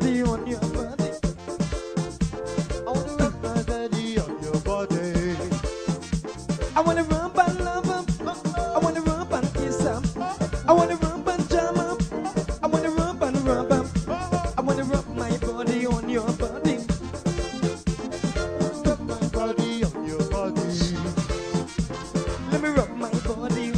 body on your body. I wanna rub my body on your body. I wanna rub and love up. I wanna rub and kiss up. I wanna rub and jam up. I wanna rub and rub up. I wanna rub my body on your body. Rub my body on your body. Let me rub my body.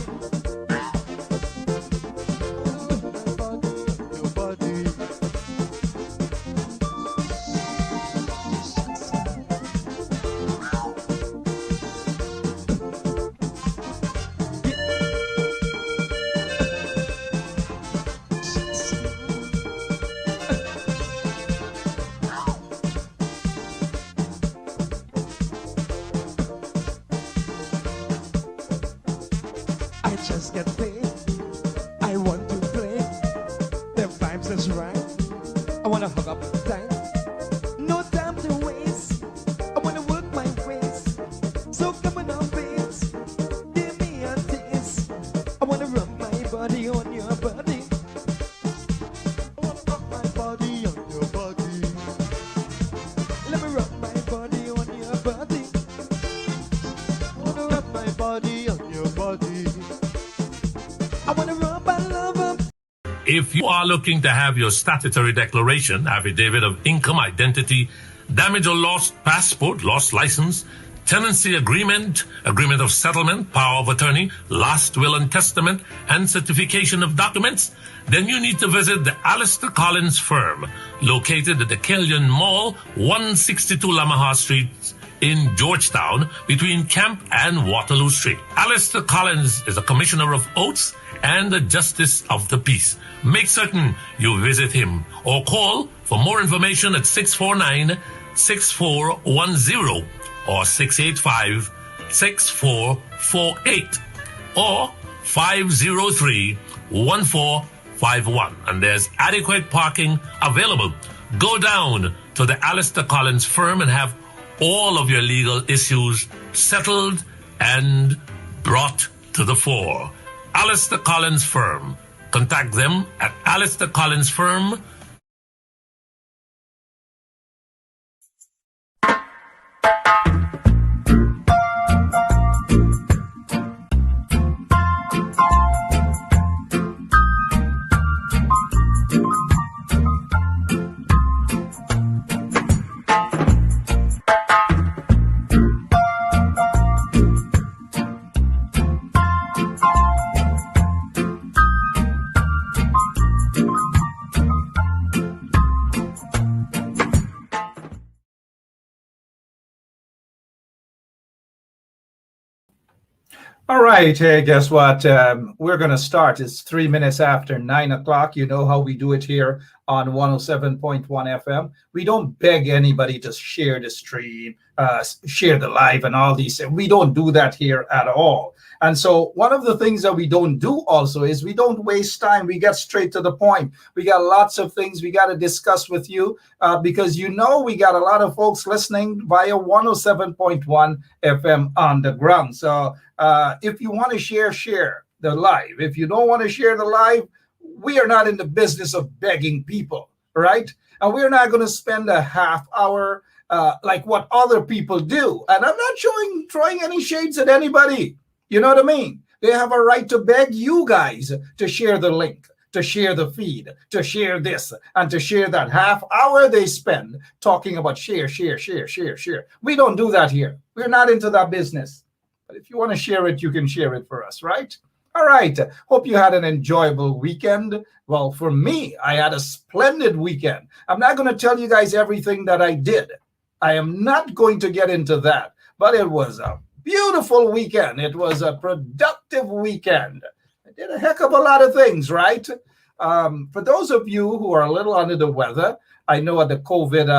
I just get paid. I want to play. The vibes is right. I wanna hug up tight. No time to waste. I wanna work my ways. So come on, babes. Give me a taste. I wanna rub my body on your body. I wanna rub my body on your body. Let me rub my body on your body. I wanna rub my body on your body. I wanna rub and love up. If you are looking to have your statutory declaration, affidavit of income, identity, damage or lost passport, lost license, tenancy agreement, agreement of settlement, power of attorney, last will and testament, and certification of documents, then you need to visit the Alistair Collins firm, located at the Killian Mall, 162 Lamaha Street, in Georgetown, between Camp and Waterloo Street. Alistair Collins is a commissioner of oaths and a justice of the peace. Make certain you visit him or call for more information at 649-6410 or 685-6448 or 503-1451. And there's adequate parking available. Go down to the Alistair Collins firm and have all of your legal issues settled and brought to the fore. Alistair Collins Firm. Contact them at Alistair Collins Firm. All right, guess what? We're going to start. It's 3 minutes after 9 o'clock. You know how we do it here on 107.1 FM. We don't beg anybody to share the stream, share the live and all these. We don't do that here at all. And so one of the things that we don't do also is we don't waste time. We get straight to the point. We got lots of things we got to discuss with you because you know we got a lot of folks listening via 107.1 FM on the ground. So if you want to share the live. If you don't want to share the live, we are not in the business of begging people, right? And we're not going to spend a half hour like what other people do. And I'm not throwing any shades at anybody. You know what I mean? They have a right to beg you guys to share the link, to share the feed, to share this, and to share that half hour they spend talking about share. We don't do that here. We're not into that business. But if you want to share it, you can share it for us, right? All right. Hope you had an enjoyable weekend. Well, for me, I had a splendid weekend. I'm not going to tell you guys everything that I did. I am not going to get into that. But it was a beautiful weekend. It was a productive weekend. I did a heck of a lot of things, right? For those of you who are a little under the weather, I know at the COVID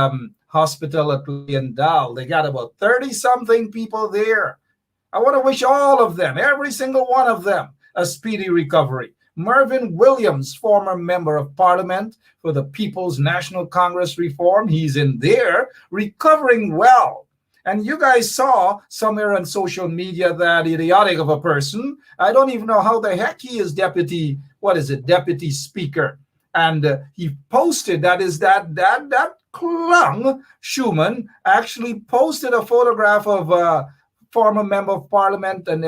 hospital at Leondale, they got about 30-something people there. I want to wish all of them, every single one of them, a speedy recovery. Mervyn Williams, former member of parliament for the People's National Congress Reform, he's in there recovering well. And you guys saw somewhere on social media that idiotic of a person. I don't even know how the heck he is deputy speaker. And he posted, that clung Schumann actually posted a photograph of former member of parliament and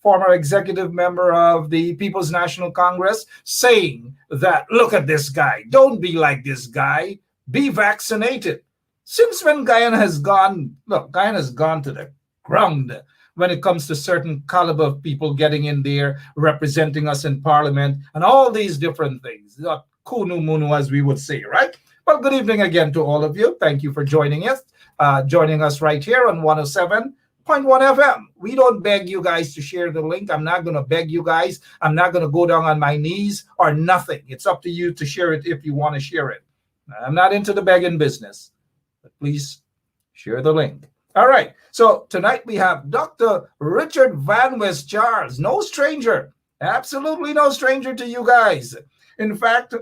former executive member of the People's National Congress, saying that, look at this guy, don't be like this guy, be vaccinated. Since when Guyana has gone to the ground when it comes to certain caliber of people getting in there, representing us in parliament, and all these different things. Kunu munu, as we would say, right? Well, good evening again to all of you. Thank you for joining us right here on 107.1 FM. We don't beg you guys to share the link. I'm not going to beg you guys. I'm not going to go down on my knees or nothing. It's up to you to share it if you want to share it. I'm not into the begging business, but please share the link. All right. So tonight we have Dr. Richard Van West Charles. No stranger. Absolutely no stranger to you guys. In fact,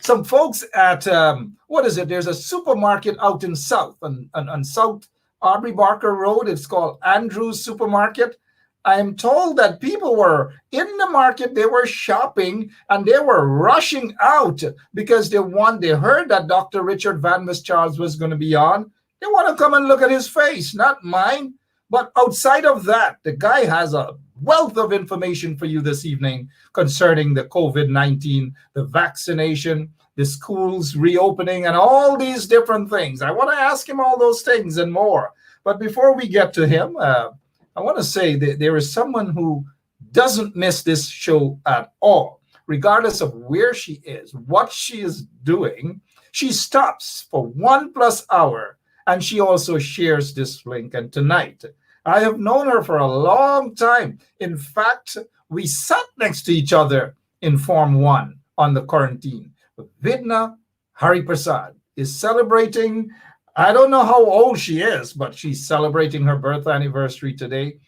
some folks at, there's a supermarket out in South, on South Aubrey Barker Road. It's called Andrew's Supermarket. I am told that people were in the market, they were shopping, and they were rushing out because they heard that Dr. Richard Van West Charles was going to be on. They want to come and look at his face, not mine. But outside of that, the guy has a wealth of information for you this evening concerning the COVID-19, the vaccination, the schools reopening, and all these different things. I want to ask him all those things and more. But before we get to him, I want to say that there is someone who doesn't miss this show at all, regardless of where she is, what she is doing. She stops for 1+ hour. And she also shares this link. And tonight, I have known her for a long time. In fact, we sat next to each other in Form 1 on the quarantine. Vidna Hariprasad is celebrating, I don't know how old she is, but she's celebrating her birth anniversary today.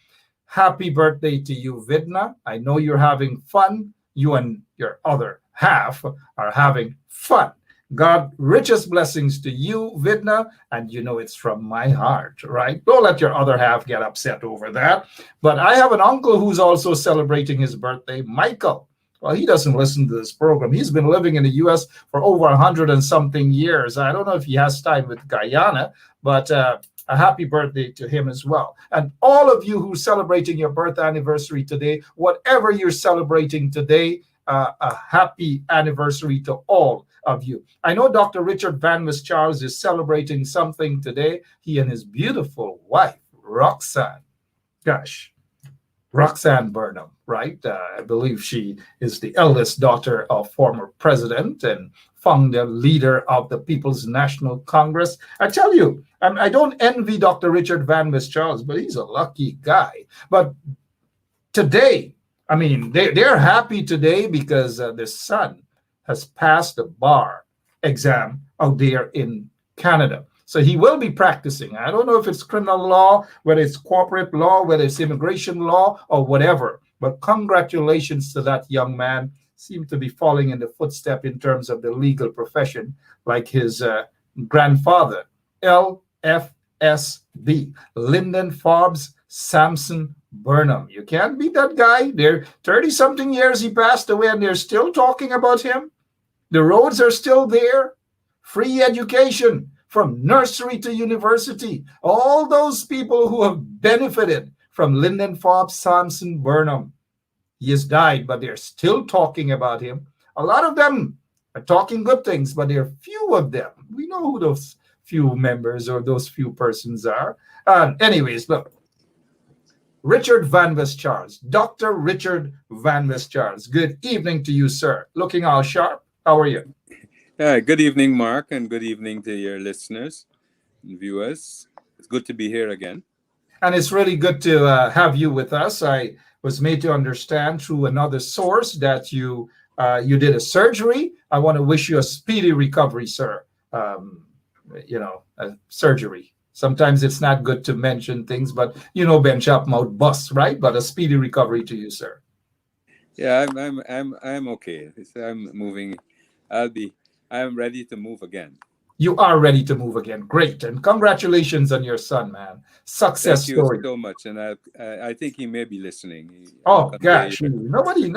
Happy birthday to you, Vidna. I know you're having fun. You and your other half are having fun. God, richest blessings to you, Vidna, and you know it's from my heart, right? Don't let your other half get upset over that. But I have an uncle who's also celebrating his birthday, Michael. Well, he doesn't listen to this program. He's been living in the U.S. for over 100 and something years. I don't know if he has time with Guyana, but a happy birthday to him as well. And all of you who are celebrating your birth anniversary today, whatever you're celebrating today, a happy anniversary to all of you. I know Dr. Richard Van West Charles is celebrating something today. He and his beautiful wife, Roxanne. Gosh, Roxanne Burnham, right? I believe she is the eldest daughter of former president and founder leader of the People's National Congress. I tell you, I don't envy Dr. Richard Van West Charles, but he's a lucky guy. But today, I mean, they're happy today because their son has passed the bar exam out there in Canada. So he will be practicing. I don't know if it's criminal law, whether it's corporate law, whether it's immigration law or whatever. But congratulations to that young man. Seemed to be falling in the footstep in terms of the legal profession, like his grandfather, LFSB, Lyndon Forbes Sampson Burnham. You can't beat that guy. They're 30-something years he passed away, and they're still talking about him. The roads are still there. Free education from nursery to university. All those people who have benefited from Lyndon Forbes Sampson Burnham. He has died, but they're still talking about him. A lot of them are talking good things, but there are few of them. We know who those few members or those few persons are. Anyways, look. Richard Van West Charles, Dr. Richard Van West Charles. Good evening to you, sir. Looking all sharp. How are you? Good evening, Mark, and good evening to your listeners and viewers. It's good to be here again. And it's really good to have you with us. I was made to understand through another source that you did a surgery. I want to wish you a speedy recovery, sir. A surgery. Sometimes it's not good to mention things, but Ben Chop mouth bust, right? But a speedy recovery to you, sir. Yeah, I'm okay. I'm moving. I'm ready to move again. You are ready to move again. Great. And congratulations on your son, man. Success story. Thank you so much. And I think he may be listening. Oh, gosh. Nobody.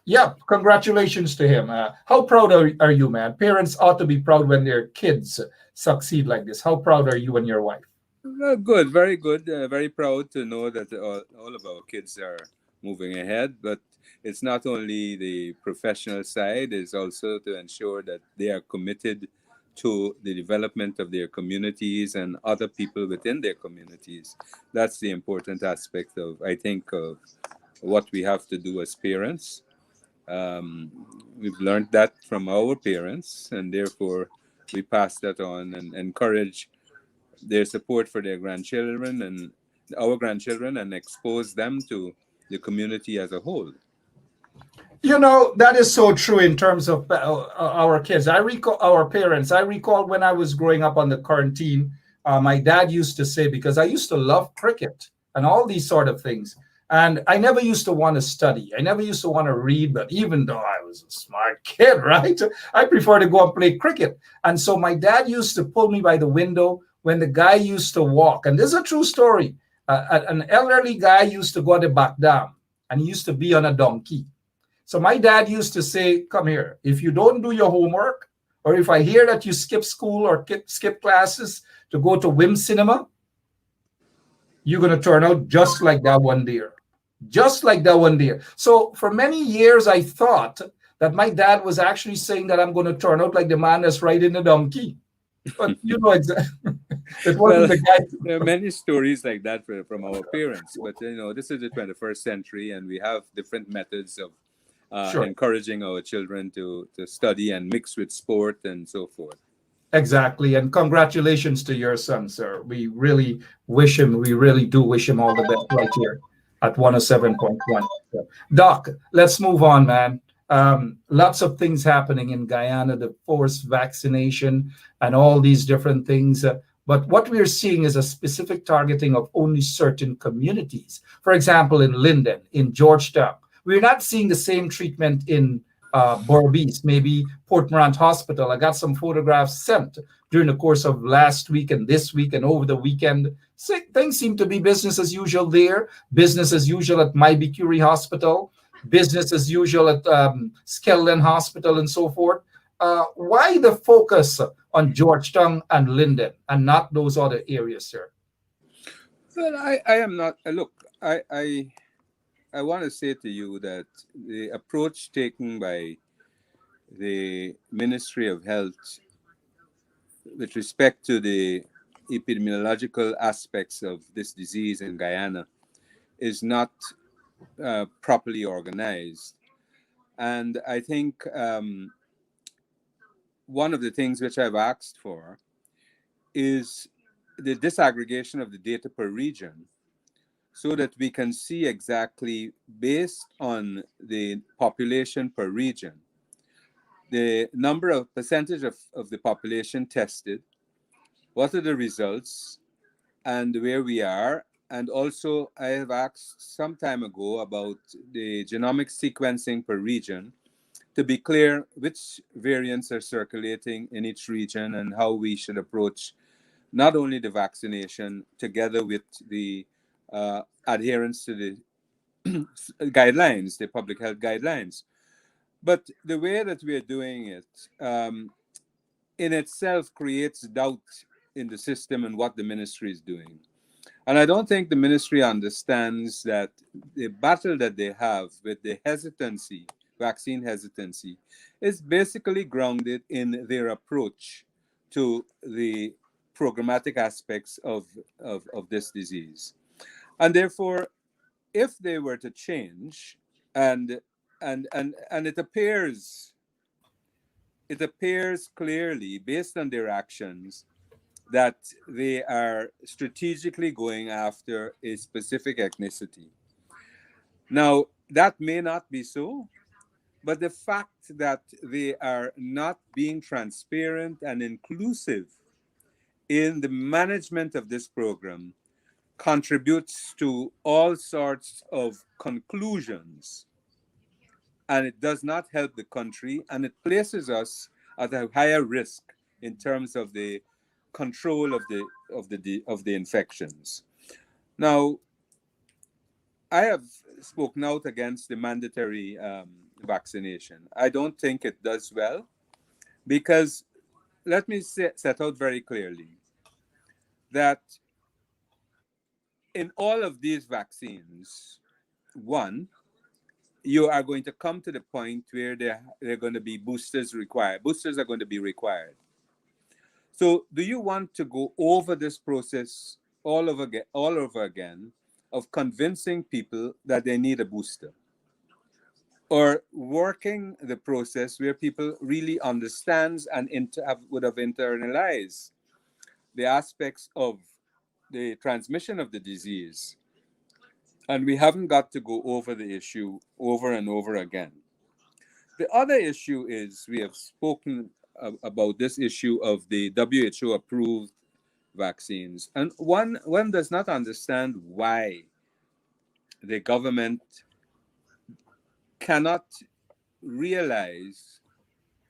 Yeah, congratulations to him. How proud are you, man? Parents ought to be proud when their kids succeed like this. How proud are you and your wife? Well, good, very good. Very proud to know that all of our kids are moving ahead. But it's not only the professional side; it's also to ensure that they are committed to the development of their communities and other people within their communities. That's the important aspect of, I think, of what we have to do as parents. Um, we've learned that from our parents, and therefore we pass that on and encourage their support for their grandchildren and our grandchildren and expose them to the community as a whole. You know, that is so true in terms of our kids. I recall our parents. I recall when I was growing up on the quarantine, my dad used to say, because I used to love cricket and all these sort of things. And I never used to want to study. I never used to want to read, but even though I was a smart kid, right? I prefer to go and play cricket. And so my dad used to pull me by the window when the guy used to walk. And this is a true story. An elderly guy used to go to the back dam and he used to be on a donkey. So my dad used to say, come here, if you don't do your homework, or if I hear that you skip school or skip classes to go to Wim Cinema, you're going to turn out just like that one deer. Just like that one deer. So for many years, I thought that my dad was actually saying that I'm going to turn out like the man that's riding the donkey. But you know exactly. It wasn't Well, the guy. there are many stories like that from our parents, but this is the 21st century, and we have different methods of Sure. encouraging our children to study and mix with sport and so forth. Exactly. And congratulations to your son, sir. We really we really do wish him all the best right here at 107.1. Doc, let's move on, man. Lots of things happening in Guyana, the forced vaccination and all these different things. But what we're seeing is a specific targeting of only certain communities. For example, in Linden, in Georgetown, we're not seeing the same treatment in Borbice, maybe Port Morant Hospital. I got some photographs sent during the course of last week and this week and over the weekend. Things seem to be business as usual there, business as usual at Mybe Curie Hospital, business as usual at Skeldon Hospital and so forth. Why the focus on Georgetown and Linden and not those other areas, sir? Well, I am not. Look, I want to say to you that the approach taken by the Ministry of Health with respect to the epidemiological aspects of this disease in Guyana is not properly organized. And I think one of the things which I've asked for is the disaggregation of the data per region so that we can see exactly, based on the population per region, the number of percentage of the population tested, what are the results, and where we are. And also, I have asked some time ago about the genomic sequencing per region to be clear which variants are circulating in each region and how we should approach not only the vaccination together with the adherence to the guidelines, the public health guidelines. But the way that we are doing it in itself creates doubt in the system and what the ministry is doing. And I don't think the ministry understands that the battle that they have with the hesitancy, vaccine hesitancy, is basically grounded in their approach to the programmatic aspects of this disease. And therefore, if they were to change, and it appears clearly based on their actions that they are strategically going after a specific ethnicity. Now, that may not be so, but the fact that they are not being transparent and inclusive in the management of this program contributes to all sorts of conclusions, and it does not help the country, and it places us at a higher risk in terms of the control of the infections. Now, I have spoken out against the mandatory vaccination. I don't think it does well because let me set out very clearly that in all of these vaccines, one, you are going to come to the point where they're going to be boosters required. Boosters are going to be required. So do you want to go over this process all over again of convincing people that they need a booster? Or working the process where people really understands and would have internalized the aspects of the transmission of the disease. And we haven't got to go over the issue over and over again. The other issue is we have spoken about this issue of the WHO approved vaccines. And one does not understand why the government cannot realize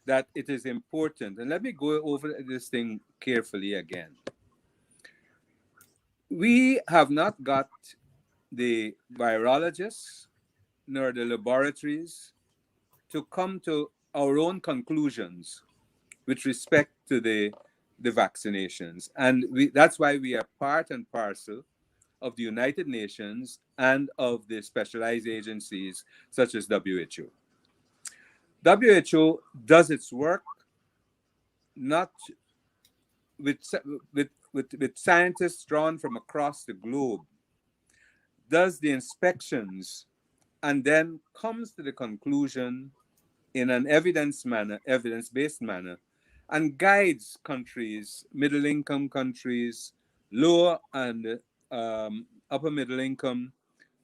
that it is important. And let me go over this thing carefully again. We have not got the virologists nor the laboratories to come to our own conclusions with respect to the vaccinations. And that's why we are part and parcel of the United Nations and of the specialized agencies such as WHO. WHO does its work not with scientists drawn from across the globe, does the inspections, and then comes to the conclusion in an evidence-based manner, and guides countries, middle-income countries, lower and upper middle income,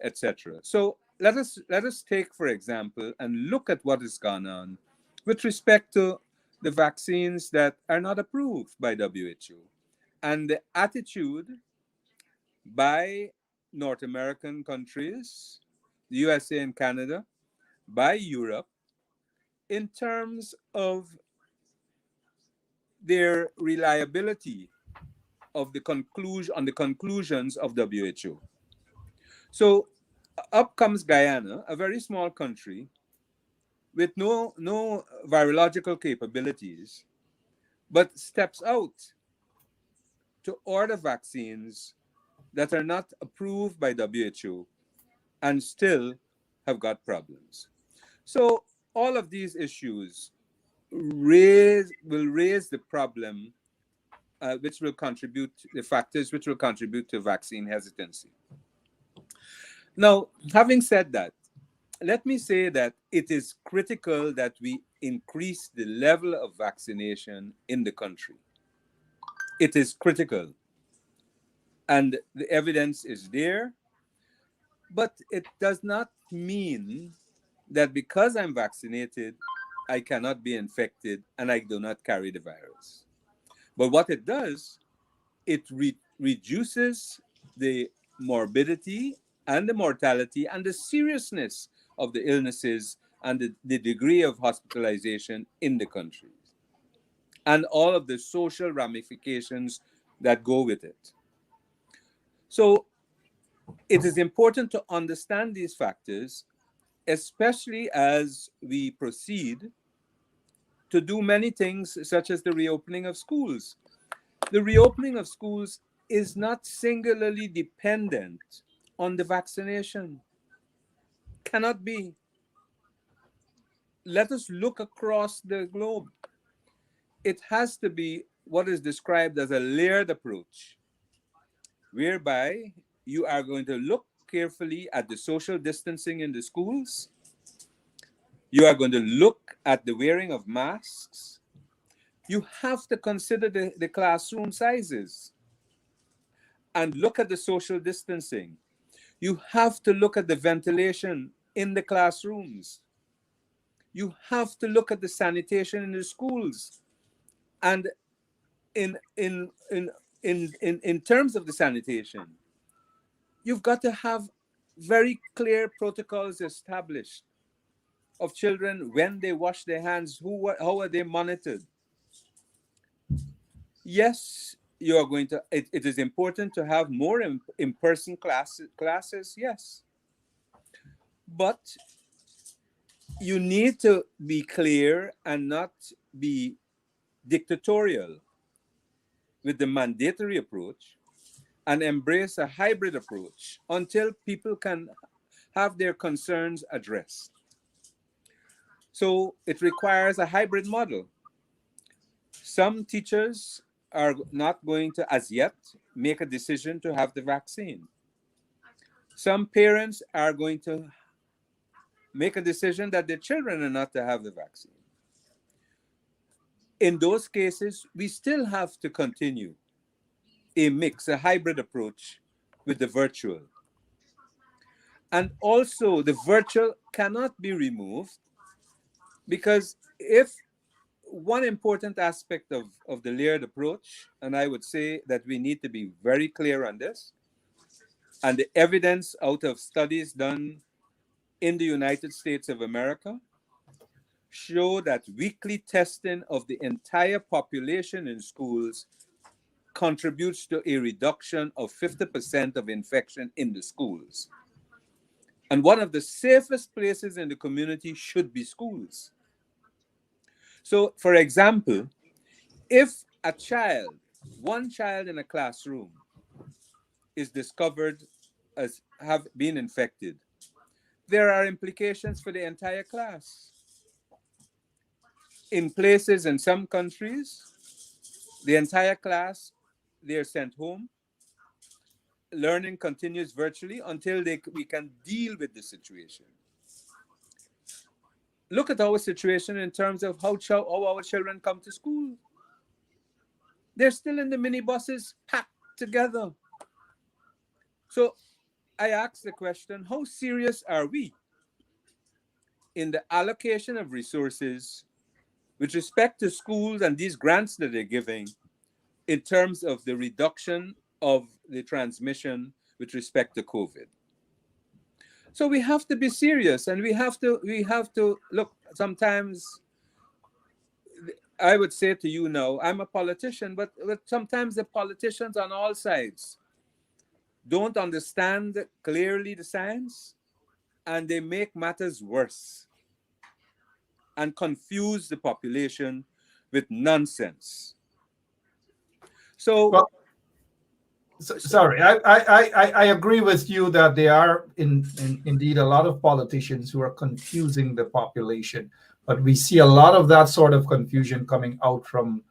etc. So let us take, for example, and look at what has gone on with respect to the vaccines that are not approved by WHO and the attitude by North American countries, the USA and Canada, by Europe, in terms of their reliability of the conclusions of WHO. So up comes Guyana, a very small country with no virological capabilities, but steps out to order vaccines that are not approved by WHO and still have got problems. So all of these issues will raise the problem, which will contribute, the factors which will contribute to vaccine hesitancy. Now, having said that, let me say that it is critical that we increase the level of vaccination in the country. It is critical. And the evidence is there, but it does not mean that because I'm vaccinated, I cannot be infected and I do not carry the virus. But what it does, it reduces the morbidity and the mortality and the seriousness of the illnesses and the degree of hospitalization in the country, and all of the social ramifications that go with it. So it is important to understand these factors, especially as we proceed to do many things, such as the reopening of schools. The reopening of schools is not singularly dependent on the vaccination. Cannot be. Let us look across the globe. It has to be what is described as a layered approach, whereby you are going to look carefully at the social distancing in the schools. You are going to look at the wearing of masks. You have to consider the classroom sizes and look at the social distancing. You have to look at the ventilation in the classrooms. You have to look at the sanitation in the schools. And in terms of the sanitation, you've got to have very clear protocols established of children when they wash their hands, how are they monitored. Yes, you are going to, it is important to have more in-person classes, yes. But you need to be clear and not be dictatorial with the mandatory approach, and embrace a hybrid approach until people can have their concerns addressed. So it requires a hybrid model. Some teachers are not going to, as yet, make a decision to have the vaccine. Some parents are going to make a decision that their children are not to have the vaccine. In those cases, we still have to continue a mix, a hybrid approach with the virtual. And also, the virtual cannot be removed, because if one important aspect of the layered approach, and I would say that we need to be very clear on this, and the evidence out of studies done in the United States of America show that weekly testing of the entire population in schools contributes to a reduction of 50% of infection in the schools. And one of the safest places in the community should be schools. So, for example, if a child, one child in a classroom, is discovered as have been infected, there are implications for the entire class. In places, in some countries, the entire class, they're sent home. Learning continues virtually until we can deal with the situation. Look at our situation in terms of how our children come to school. They're still in the minibuses packed together. So I ask the question, how serious are we in the allocation of resources with respect to schools and these grants that they're giving in terms of the reduction of the transmission with respect to COVID? So we have to be serious, and we have to look. Sometimes I would say to you now, I'm a politician, but sometimes the politicians on all sides don't understand clearly the science, and they make matters worse and confuse the population with nonsense. So, Well, sorry, I agree with you that there are indeed a lot of politicians who are confusing the population, but we see a lot of that sort of confusion coming out from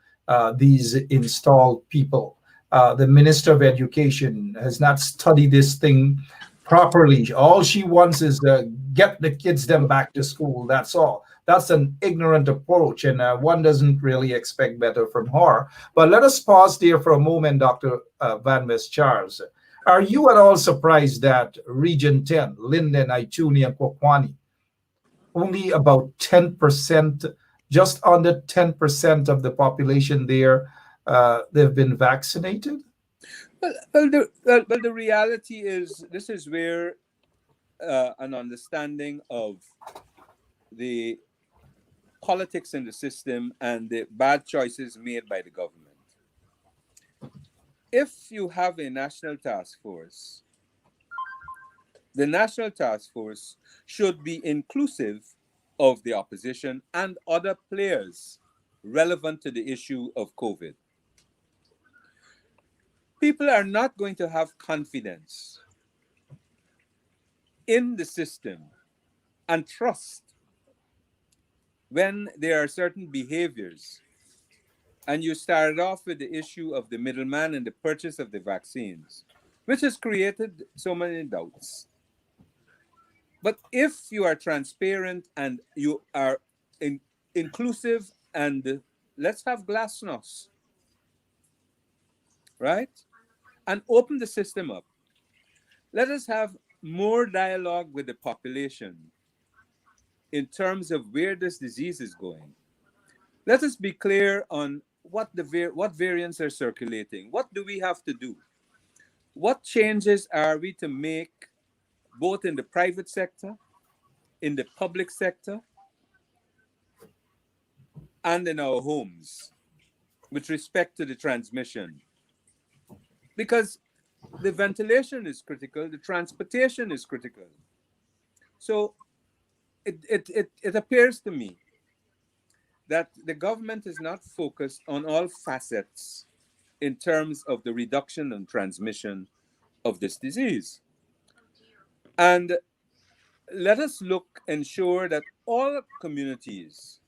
these installed people. The Minister of Education has not studied this thing properly. All she wants is to get the kids them back to school. That's all. That's an ignorant approach, and one doesn't really expect better from her. But let us pause there for a moment, Dr. Van West Charles. Are you at all surprised that Region 10, Linden, Ituni, and Kwakwani, only about 10%, just under 10% of the population there, they've been vaccinated? well, the reality is, this is where an understanding of the politics in the system and the bad choices made by the government. If you have a national task force, the national task force should be inclusive of the opposition and other players relevant to the issue of COVID. People are not going to have confidence in the system and trust when there are certain behaviors, and you started off with the issue of the middleman and the purchase of the vaccines, which has created so many doubts. But if you are transparent and you are inclusive, and let's have glasnost, right? And open the system up. Let us have more dialogue with the population in terms of where this disease is going. Let us be clear on what variants are circulating. What do we have to do? What changes are we to make, both in the private sector, in the public sector, and in our homes with respect to the transmission? Because the ventilation is critical, the transportation is critical. So it appears to me that the government is not focused on all facets in terms of the reduction and transmission of this disease. And let us ensure that all communities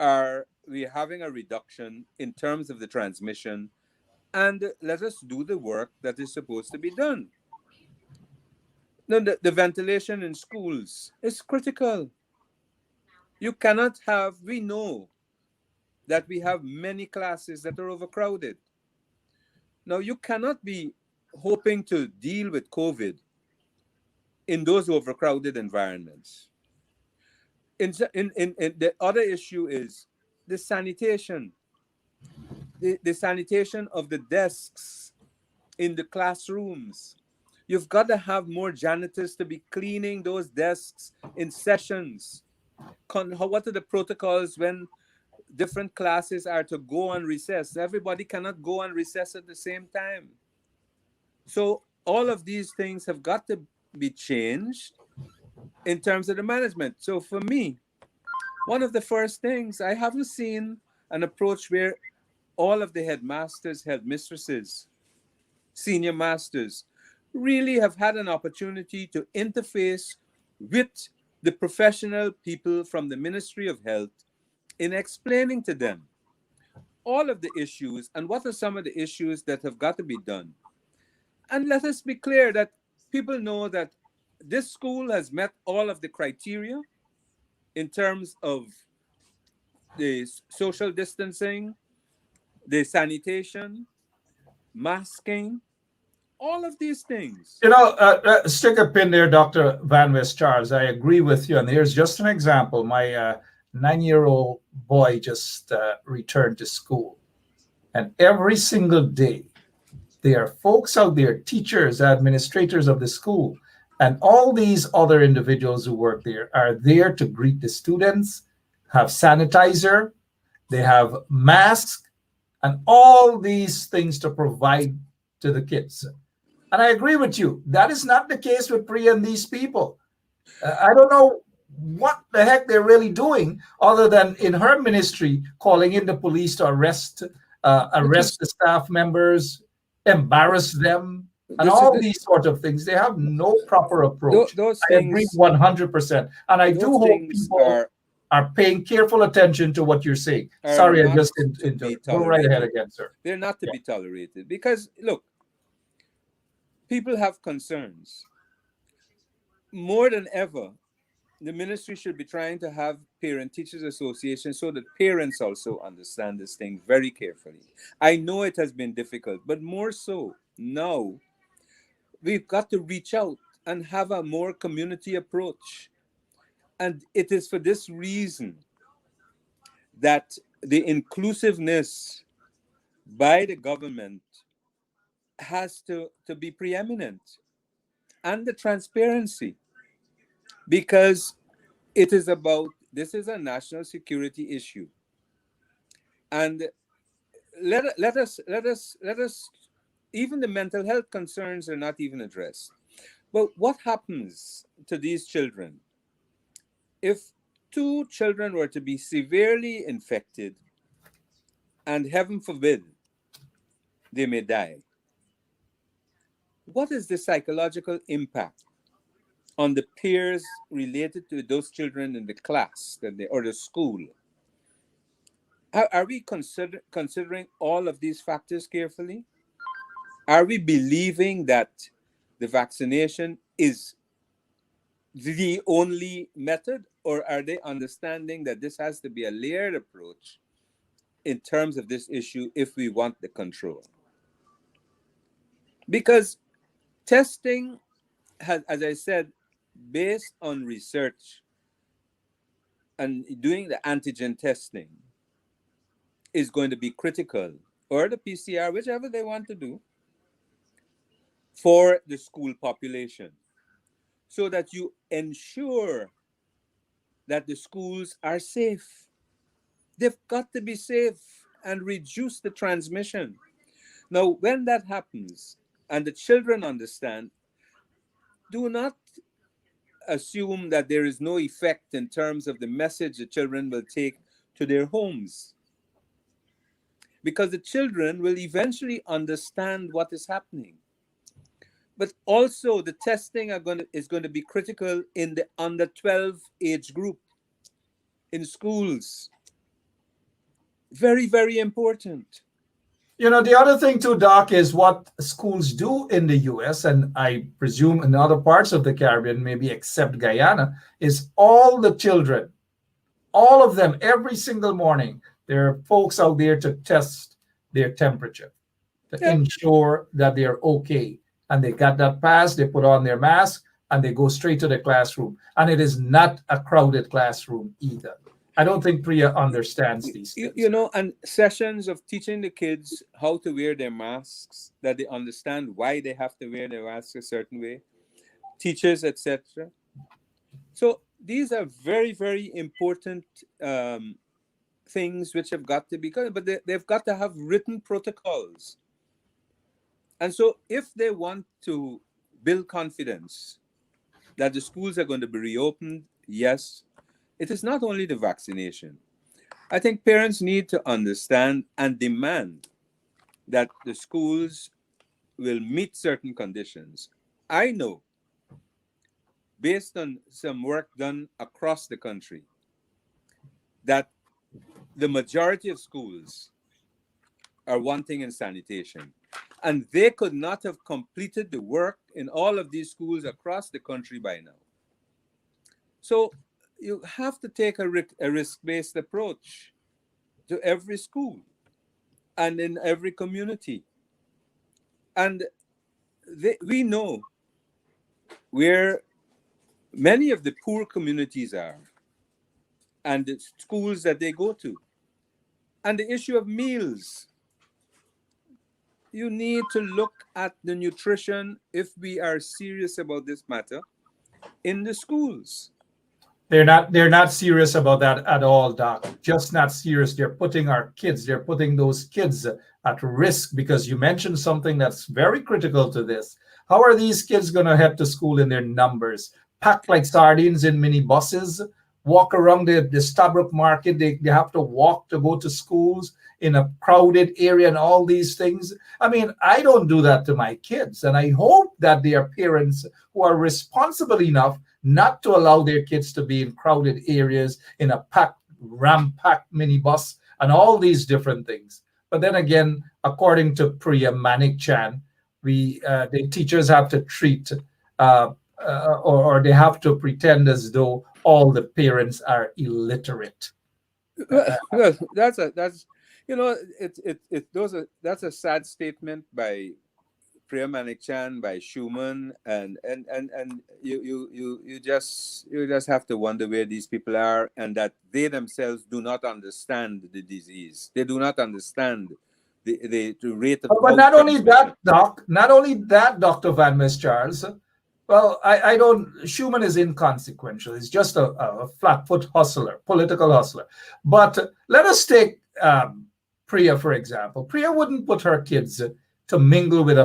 are we having a reduction in terms of the transmission, and let us do the work that is supposed to be done. Now, the ventilation in schools is critical. You cannot have, we know that we have many classes that are overcrowded. Now, you cannot be hoping to deal with COVID in those overcrowded environments. The other issue is the sanitation. The sanitation of the desks in the classrooms. You've got to have more janitors to be cleaning those desks in sessions. What are the protocols when different classes are to go on recess? Everybody cannot go on recess at the same time. So all of these things have got to be changed in terms of the management. So for me, one of the first things, I haven't seen an approach where all of the headmasters, headmistresses, senior masters really have had an opportunity to interface with the professional people from the Ministry of Health in explaining to them all of the issues and what are some of the issues that have got to be done. And let us be clear that people know that this school has met all of the criteria in terms of the social distancing, the sanitation, masking, all of these things. Stick a pin there, Dr. Van West Charles. I agree with you. And here's just an example. My 9-year-old boy just returned to school. And every single day, there are folks out there, teachers, administrators of the school, and all these other individuals who work there are there to greet the students, have sanitizer, they have masks, and all these things to provide to the kids. And I agree with you. That is not the case with Priya and these people. I don't know what the heck they're really doing other than in her ministry calling in the police to arrest the staff members, embarrass them, and all these sort of things. They have no proper approach. I agree 100%. And I do hope people are paying careful attention to what you're saying. Sorry, I just go right ahead again, sir. They're not to be tolerated because, look, people have concerns. More than ever, the ministry should be trying to have parent-teachers associations so that parents also understand this thing very carefully. I know it has been difficult, but more so now, we've got to reach out and have a more community approach. And it is for this reason that the inclusiveness by the government has to be preeminent, and the transparency, because it is about, this is a national security issue. And let us, even the mental health concerns are not even addressed. But what happens to these children if 2 children were to be severely infected and, heaven forbid, they may die? What is the psychological impact on the peers related to those children in the class or the school? Are we considering all of these factors carefully? Are we believing that the vaccination is the only method, or are they understanding that this has to be a layered approach in terms of this issue if we want the control? Because testing has, as I said, based on research and doing the antigen testing is going to be critical, or the PCR, whichever they want to do, for the school population, so that you ensure that the schools are safe. They've got to be safe and reduce the transmission. Now, when that happens and the children understand, do not assume that there is no effect in terms of the message the children will take to their homes, because the children will eventually understand what is happening. But also the testing is going to be critical in the under 12 age group in schools. Very, very important. You know, the other thing too, Doc, is what schools do in the US, and I presume in other parts of the Caribbean, maybe except Guyana, is all the children, all of them, every single morning, there are folks out there to test their temperature, to Yeah. ensure that they're okay. And they got that pass, they put on their mask, and they go straight to the classroom. And it is not a crowded classroom either. I don't think Priya understands these things. You know, and sessions of teaching the kids how to wear their masks, that they understand why they have to wear their masks a certain way, teachers, etc. So these are very, very important things which have got to be, but they've got to have written protocols. And so if they want to build confidence that the schools are going to be reopened, yes, it is not only the vaccination. I think parents need to understand and demand that the schools will meet certain conditions. I know, based on some work done across the country, that the majority of schools are wanting in sanitation. And they could not have completed the work in all of these schools across the country by now. So you have to take a risk-based approach to every school and in every community. And we know where many of the poor communities are and the schools that they go to. And the issue of meals. You need to look at the nutrition, if we are serious about this matter, in the schools. They're not serious about that at all, Doc. Just not serious. They're putting those kids at risk, because you mentioned something that's very critical to this. How are these kids going to head to school in their numbers? Packed like sardines in minibuses, walk around the Stabroek Market. They have to walk to go to schools in a crowded area and all these things. I mean, I don't do that to my kids. And I hope that there are parents who are responsible enough not to allow their kids to be in crowded areas in a ram-packed minibus and all these different things. But then again, according to Priya Manik-Chan, the teachers have to treat or they have to pretend as though all the parents are illiterate. Well, that's you know, that's a sad statement by Priya Manik-Chan, by Schumann, and you just have to wonder where these people are, and that they themselves do not understand the disease. They do not understand the rate of. But not only that, Dr. Van Mis Charles. Well, I don't. Schumann is inconsequential. He's just a flat-foot hustler, political hustler. But let us take Priya, for example. Priya wouldn't put her kids to mingle with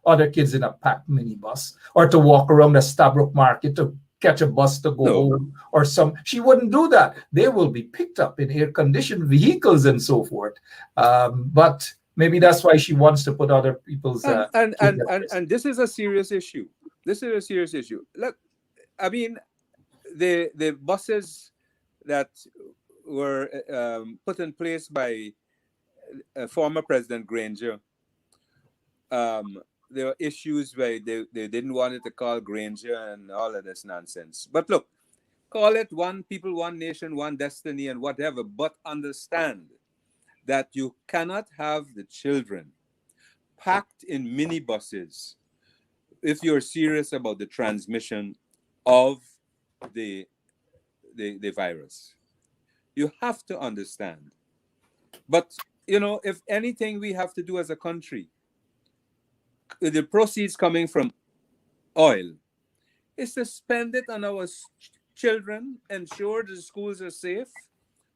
other kids in a packed minibus, or to walk around the Stabroek Market to catch a bus to go home, or she wouldn't do that. They will be picked up in air-conditioned vehicles and so forth. But maybe that's why she wants to put other people's and this is a serious issue. This is a serious issue. Look, I mean, the buses that were put in place by former President Granger, there were issues where they didn't want it to call Granger and all of this nonsense. But look, call it one people, one nation, one destiny, and whatever, but understand that you cannot have the children packed in minibuses if you're serious about the transmission of the virus. You have to understand. But, you know, if anything we have to do as a country, the proceeds coming from oil, is to spend it on our children, ensure the schools are safe.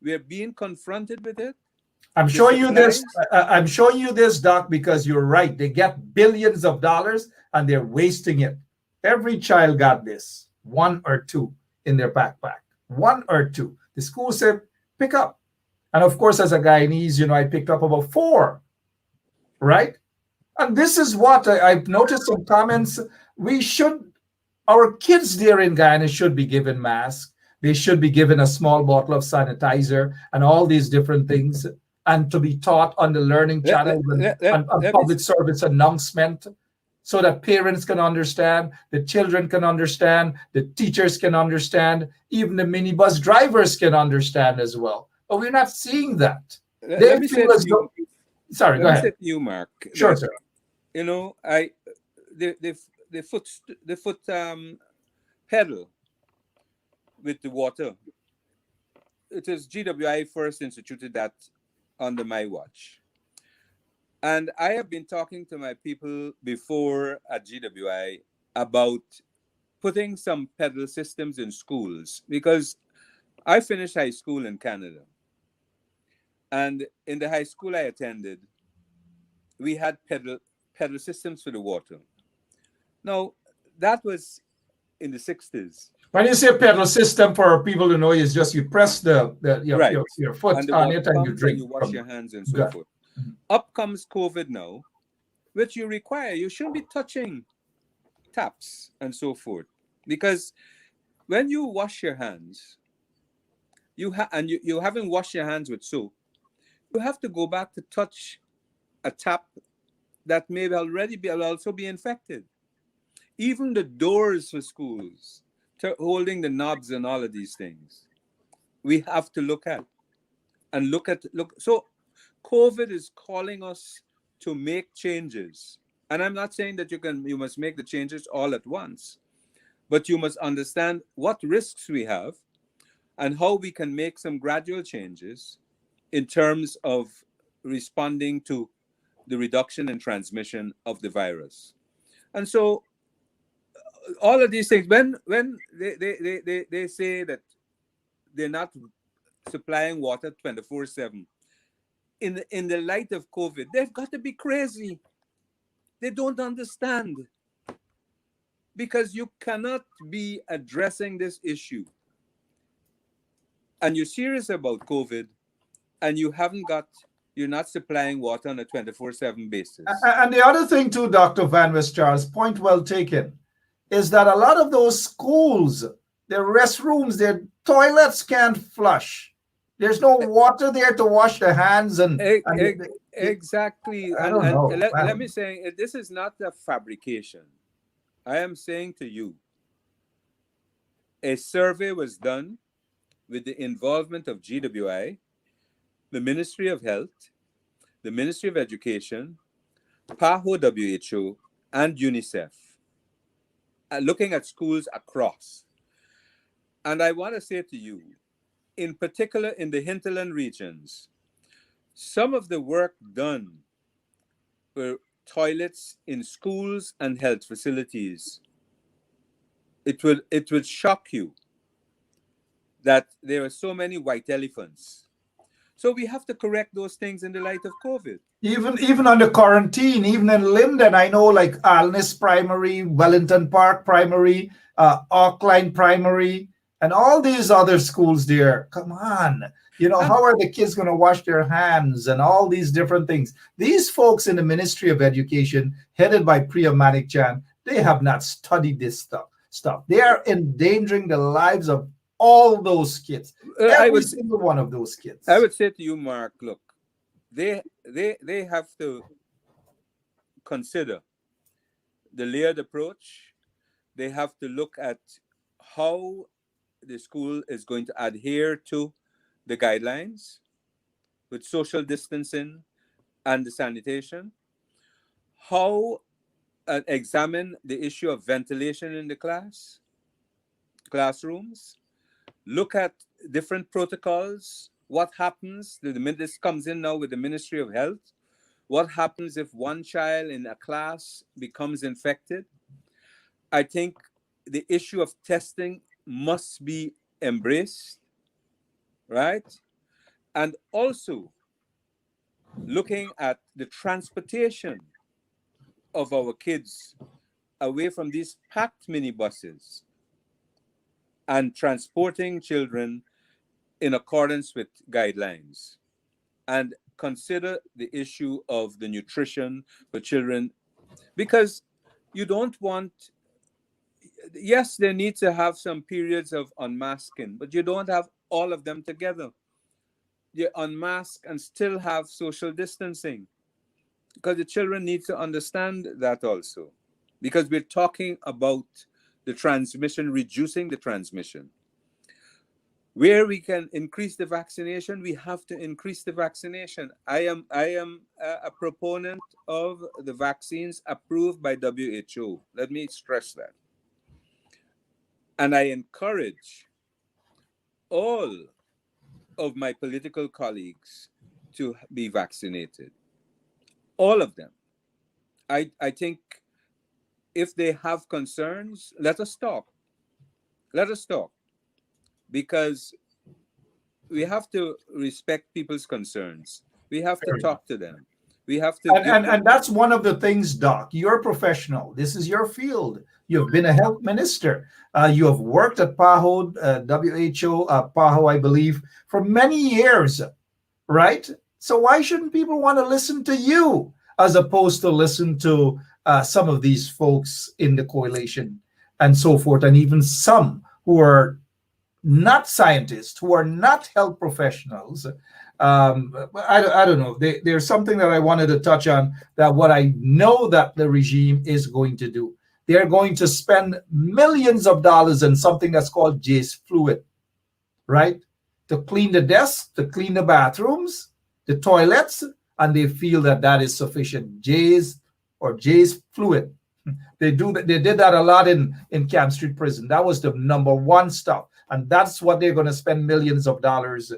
We're being confronted with it. I'm showing you this, Doc, because you're right. They get billions of dollars and they're wasting it. Every child got this. one or two in their backpack. One or two. The school said, pick up. And of course, as a Guyanese, I picked up about four, right? And this is what I've noticed some comments. Our kids there in Guyana should be given masks. They should be given a small bottle of sanitizer and all these different things, and to be taught on the learning channel and public service announcement, so that parents can understand, the children can understand, the teachers can understand, even the minibus drivers can understand as well. But we're not seeing that. Let me say to you, sorry, go ahead. Say to you, Mark. Sure, sir. The foot pedal with the water. It is GWI first instituted that under my watch. And I have been talking to my people before at GWI about putting some pedal systems in schools, because I finished high school in Canada. And in the high school I attended, we had pedal systems for the water. Now, that was in the 60s. When you say pedal system, for people to know, is just you press your foot and on it and you drink. And you wash your hands and so forth. Up comes COVID now, which you shouldn't be touching taps and so forth. Because when you wash your hands, you haven't washed your hands with soap, you have to go back to touch a tap that may also be infected. Even the doors for schools, holding the knobs and all of these things, we have to look at. So COVID is calling us to make changes. And I'm not saying that you must make the changes all at once, but you must understand what risks we have and how we can make some gradual changes in terms of responding to the reduction in transmission of the virus. And so all of these things, when they say that they're not supplying water 24/7, in the light of COVID, they've got to be crazy. They don't understand. Because you cannot be addressing this issue and you're serious about COVID and you're not supplying water on a 24/7 basis. And the other thing too, Dr. Van West Charles, point well taken, is that a lot of those schools, their restrooms, their toilets can't flush. There's no water there to wash their hands exactly. Let me say, this is not a fabrication. I am saying to you, a survey was done with the involvement of GWI, the Ministry of Health, the Ministry of Education, PAHO WHO, and UNICEF, looking at schools across. And I want to say to you, in particular in the hinterland regions, some of the work done for toilets in schools and health facilities, it will shock you that there are so many white elephants. So we have to correct those things in the light of COVID. Even on the quarantine, even in Linden, I know, like Alnis Primary, Wellington Park Primary, Auckline Primary, and all these other schools there. Come on. How are the kids going to wash their hands and all these different things? These folks in the Ministry of Education, headed by Priya Manikchan, they have not studied this stuff. They are endangering the lives of all those kids. Every single one of those kids. I would say to you, Mark, look, they have to consider the layered approach. They have to look at how the school is going to adhere to the guidelines with social distancing and the sanitation, how examine the issue of ventilation in the classrooms, look at different protocols, what happens, this comes in now with the Ministry of Health, what happens if one child in a class becomes infected. I think the issue of testing must be embraced, right? And also looking at the transportation of our kids away from these packed minibuses, and transporting children in accordance with guidelines, and consider the issue of the nutrition for children, because you don't want, yes, they need to have some periods of unmasking, but you don't have all of them together. You unmask and still have social distancing, because the children need to understand that also, because we're talking about the transmission, reducing the transmission. Where we can increase the vaccination, we have to increase the vaccination. I am a proponent of the vaccines approved by WHO. Let me stress that. And I encourage all of my political colleagues to be vaccinated. All of them. I think if they have concerns, let us talk. Let us talk. Because we have to respect people's concerns. We have to talk to them. We have to And that's one of the things, Doc. You're a professional. This is your field. You've been a health minister. You have worked at PAHO, WHO, PAHO, I believe, for many years, right? So why shouldn't people want to listen to you as opposed to listen to some of these folks in the coalition and so forth, and even some who are not scientists, who are not health professionals? I don't know. There's something that I wanted to touch on, that what I know that the regime is going to do. They're going to spend millions of dollars in something that's called J's fluid, right? To clean the desks, to clean the bathrooms, the toilets, and they feel that that is sufficient. J's fluid. They did that a lot in Camp Street Prison. That was the number one stuff. And that's what they're going to spend millions of dollars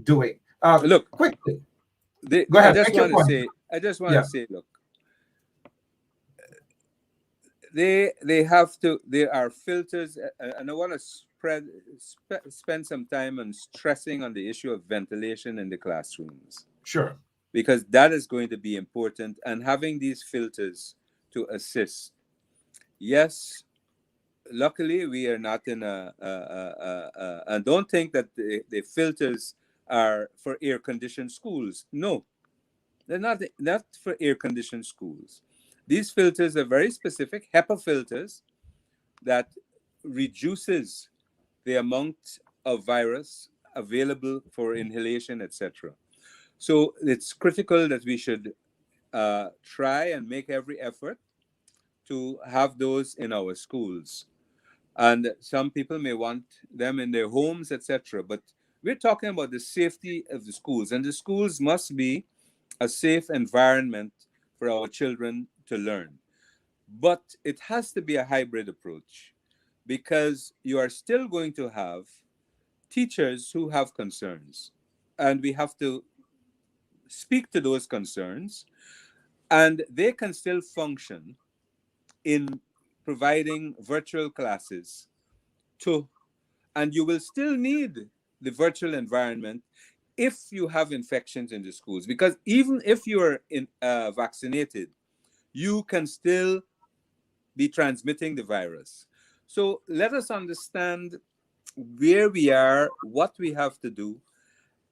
doing. look Quickly. Go ahead. I just want to say, look, they have to. There are filters, and I want to spend some time on stressing on the issue of ventilation in the classrooms. Sure. Because that is going to be important, and having these filters to assist. Yes, luckily we are not in and don't think that the filters are for air-conditioned schools. No, they're not for air-conditioned schools. These filters are very specific HEPA filters that reduces the amount of virus available for inhalation, etc. So it's critical that we should try and make every effort to have those in our schools. And some people may want them in their homes, etc. But we're talking about the safety of the schools, and the schools must be a safe environment for our children to learn. But it has to be a hybrid approach, because you are still going to have teachers who have concerns, and we have to speak to those concerns, and they can still function in providing virtual classes and you will still need the virtual environment if you have infections in the schools, because even if you are vaccinated, you can still be transmitting the virus. So let us understand where we are, what we have to do,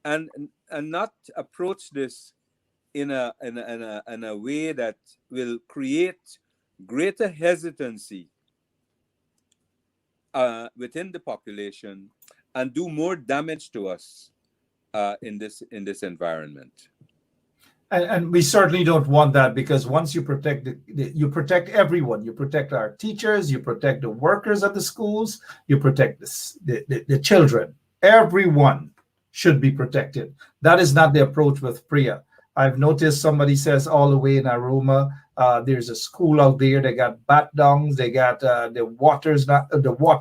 and not approach this in a way that will create greater hesitancy within the population and do more damage to us in this environment. And we certainly don't want that, because once you protect you protect everyone. You protect our teachers, you protect the workers at the schools, you protect the children. Everyone should be protected. That is not the approach with PRIA. I've noticed somebody says all the way in Aroma, there's a school out there. They got bat dongs. They got the water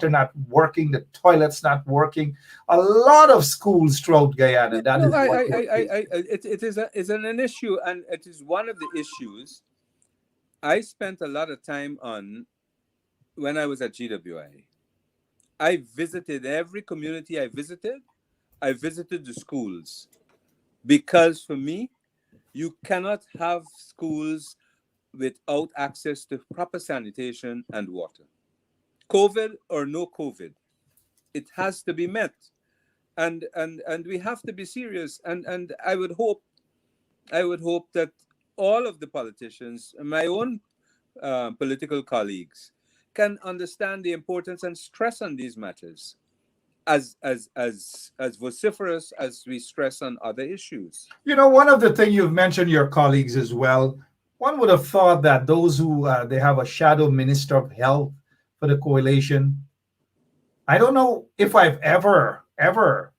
not working. The toilets not working. A lot of schools throughout Guyana. It is an issue, and it is one of the issues I spent a lot of time on when I was at GWI. I visited every community I visited. I visited the schools, because for me, you cannot have schools without access to proper sanitation and water. COVID or no COVID, it has to be met, and we have to be serious. And I would hope that all of the politicians, my own political colleagues, can understand the importance and stress on these matters as vociferous as we stress on other issues. You know, one of the things you've mentioned your colleagues as well. One would have thought that those who they have a shadow minister of health for the coalition. I don't know if I've ever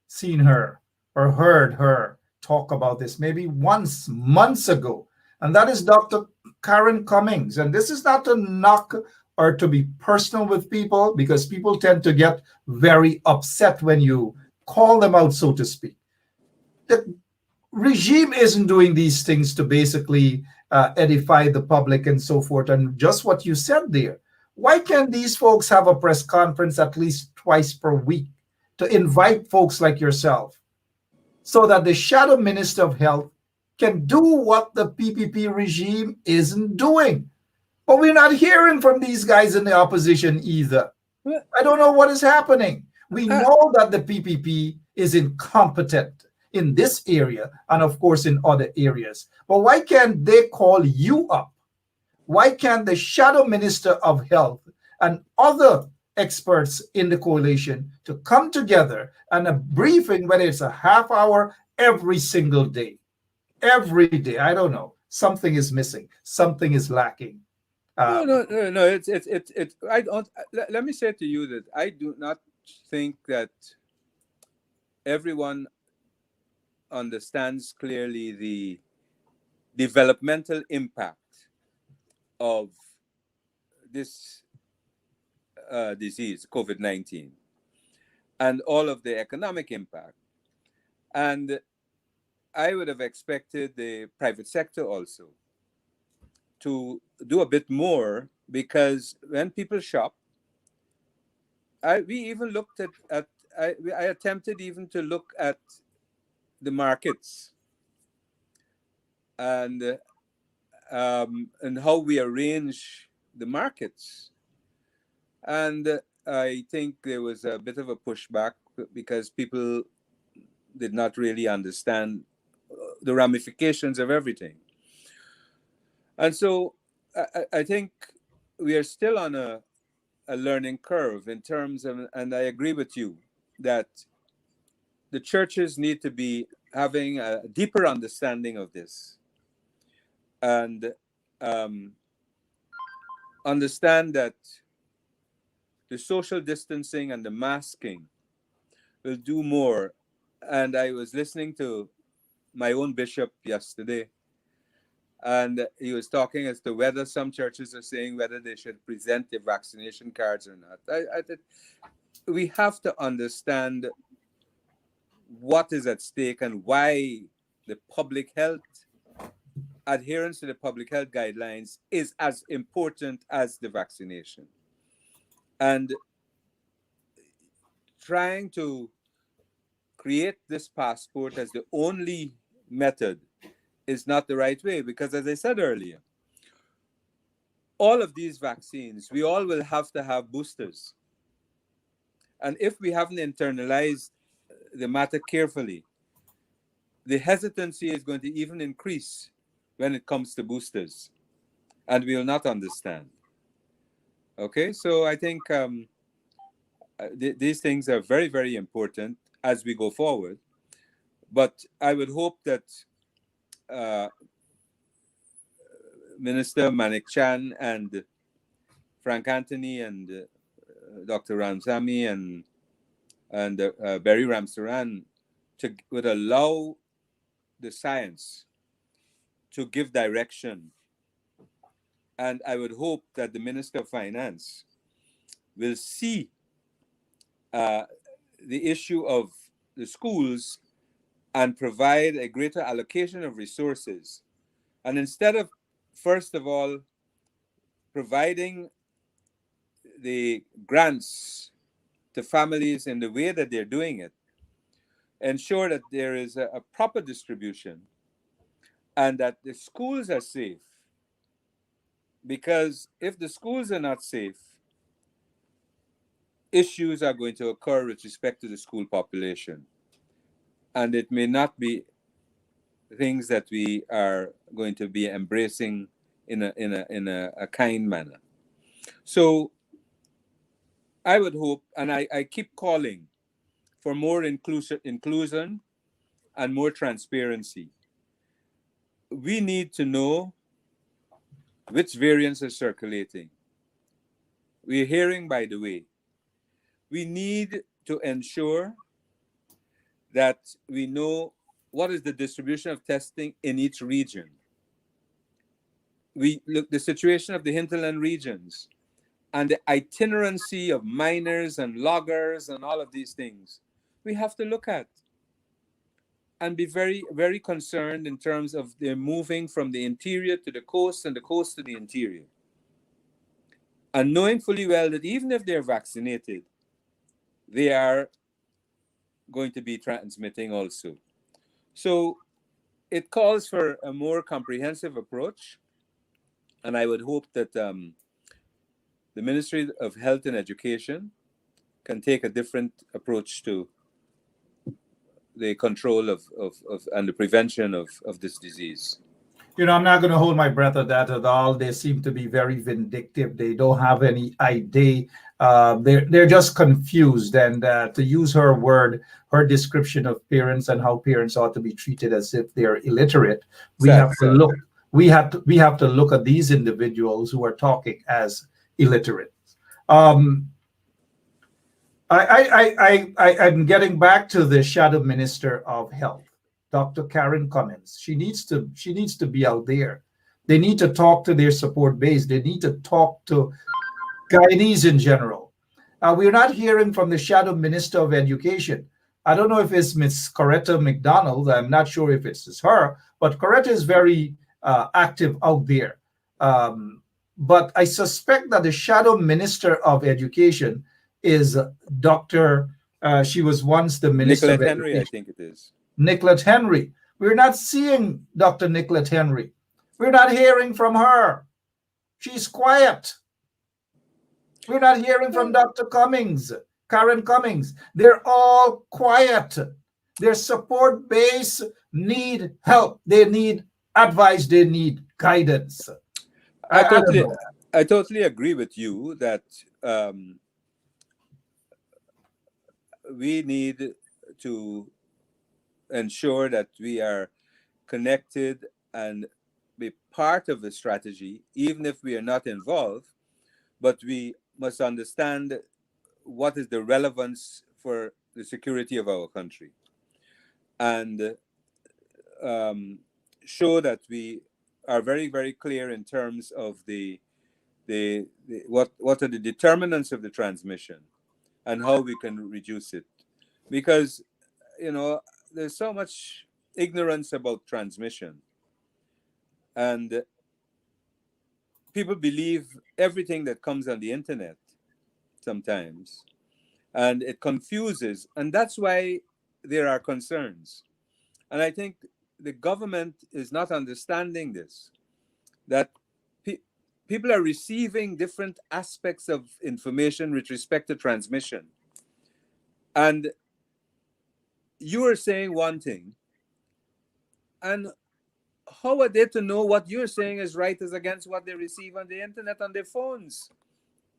seen her or heard her talk about this. Maybe once months ago, and that is Dr. Karen Cummings. And this is not to knock or to be personal with people, because people tend to get very upset when you call them out, so to speak. The regime isn't doing these things to basically edify the public and so forth. And just what you said there, why can't these folks have a press conference at least twice per week to invite folks like yourself, so that the shadow minister of health can do what the PPP regime isn't doing? But we're not hearing from these guys in the opposition either. Well, I don't know what is happening. We uh, know that the PPP is incompetent in this area and, of course, in other areas. But why can't they call you up? Why can't the shadow minister of health and other experts in the coalition to come together and a briefing, whether it's a half hour every single day, every day? I don't know. Something is missing. Something is lacking. no, Uh, no, no, no. It's. I don't. Let me say to you that I do not think that everyone understands clearly the developmental impact of this disease, COVID-19, and all of the economic impact. And I would have expected the private sector also to do a bit more, because when people shop, we even looked at I attempted even to look at the markets and how we arrange the markets. And I think there was a bit of a pushback because people did not really understand the ramifications of everything. And so I think we are still on a learning curve in terms of, and I agree with you that the churches need to be having a deeper understanding of this, and understand that the social distancing and the masking will do more. And I was listening to my own bishop yesterday, and he was talking as to whether some churches are saying whether they should present their vaccination cards or not. We have to understand what is at stake and why the public health adherence to the public health guidelines is as important as the vaccination. And trying to create this passport as the only method is not the right way, because as I said earlier, all of these vaccines, we all will have to have boosters. And if we haven't internalized the matter carefully, the hesitancy is going to even increase when it comes to boosters, and we will not understand. Okay, so I think these things are very, very important as we go forward. But I would hope that Minister Manik Chan and Frank Anthony and Dr. Ramsamy and Barry Ramsaran would allow the science to give direction. And I would hope that the Minister of Finance will see the issue of the schools and provide a greater allocation of resources. And instead of, first of all, providing the grants to families in the way that they're doing it, ensure that there is a proper distribution and that the schools are safe. Because if the schools are not safe, issues are going to occur with respect to the school population. And it may not be things that we are going to be embracing in a kind manner. So I would hope, and I keep calling for more inclusion and more transparency. We need to know which variants are circulating. We're hearing, by the way, we need to ensure that we know what is the distribution of testing in each region. We look the situation of the hinterland regions and the itinerancy of miners and loggers and all of these things. We have to look at and be very, very concerned in terms of their moving from the interior to the coast and the coast to the interior. And knowing fully well that even if they're vaccinated, they are going to be transmitting also. So it calls for a more comprehensive approach. And I would hope that the Ministry of Health and Education can take a different approach to the control of and the prevention of this disease. You know, I'm not going to hold my breath at that at all. They seem to be very vindictive. They don't have any idea. They're just confused. And to use her word, her description of parents and how parents ought to be treated as if they're illiterate, we have to look. We have to look at these individuals who are talking as illiterate. I'm getting back to the Shadow Minister of Health, Dr. Karen Cummins. She needs to be out there. They need to talk to their support base. They need to talk to Guyanese in general. We're not hearing from the Shadow Minister of Education. I don't know if it's Miss Coretta McDonald. I'm not sure if it's her, but Coretta is very active out there. But I suspect that the Shadow Minister of Education is Dr. She was once the Minister Nicolette of Henry, Education. I think it is. Nicolette Henry. We're not seeing Dr. Nicolette Henry. We're not hearing from her. She's quiet. We're not hearing from Dr. Cummings, Karen Cummings. They're all quiet. Their support base need help. They need advice. They need guidance. I totally agree with you that we need to ensure that we are connected and be part of the strategy, even if we are not involved, but we must understand what is the relevance for the security of our country and show that we are very, very clear in terms of what are the determinants of the transmission and how we can reduce it. Because, you know, there's so much ignorance about transmission. And people believe everything that comes on the internet sometimes. And it confuses. And that's why there are concerns. And I think the government is not understanding this, that people are receiving different aspects of information with respect to transmission. And you are saying one thing, and how are they to know what you're saying is right is against what they receive on the internet on their phones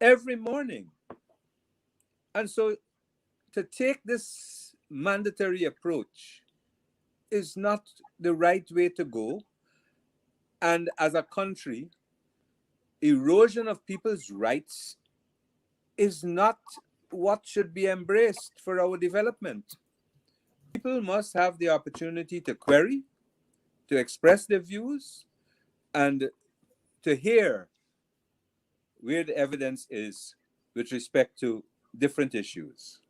every morning? And so to take this mandatory approach is not the right way to go. And as a country, erosion of people's rights is not what should be embraced for our development. People must have the opportunity to query, to express their views, and to hear where the evidence is with respect to different issues.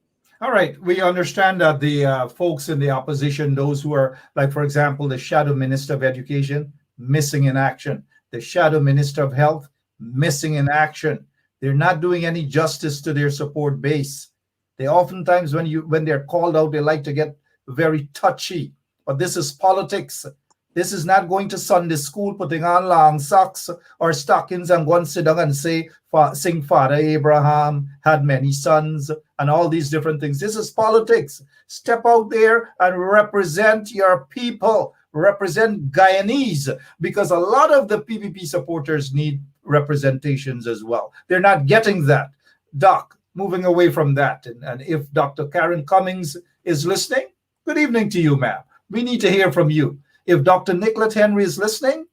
All right. We understand that the folks in the opposition, those who are, like, for example, the Shadow Minister of Education, missing in action. The Shadow Minister of Health, missing in action. They're not doing any justice to their support base. They oftentimes, when they're called out, they like to get very touchy. But this is politics. This is not going to Sunday school, putting on long socks or stockings and go and sit down and sing Father Abraham had many sons and all these different things. This is politics. Step out there and represent your people, represent Guyanese, because a lot of the PPP supporters need representations as well. They're not getting that. Doc, moving away from that, and if Dr. Karen Cummings is listening, good evening to you, ma'am. We need to hear from you. If Dr. Nicolette Henry is listening,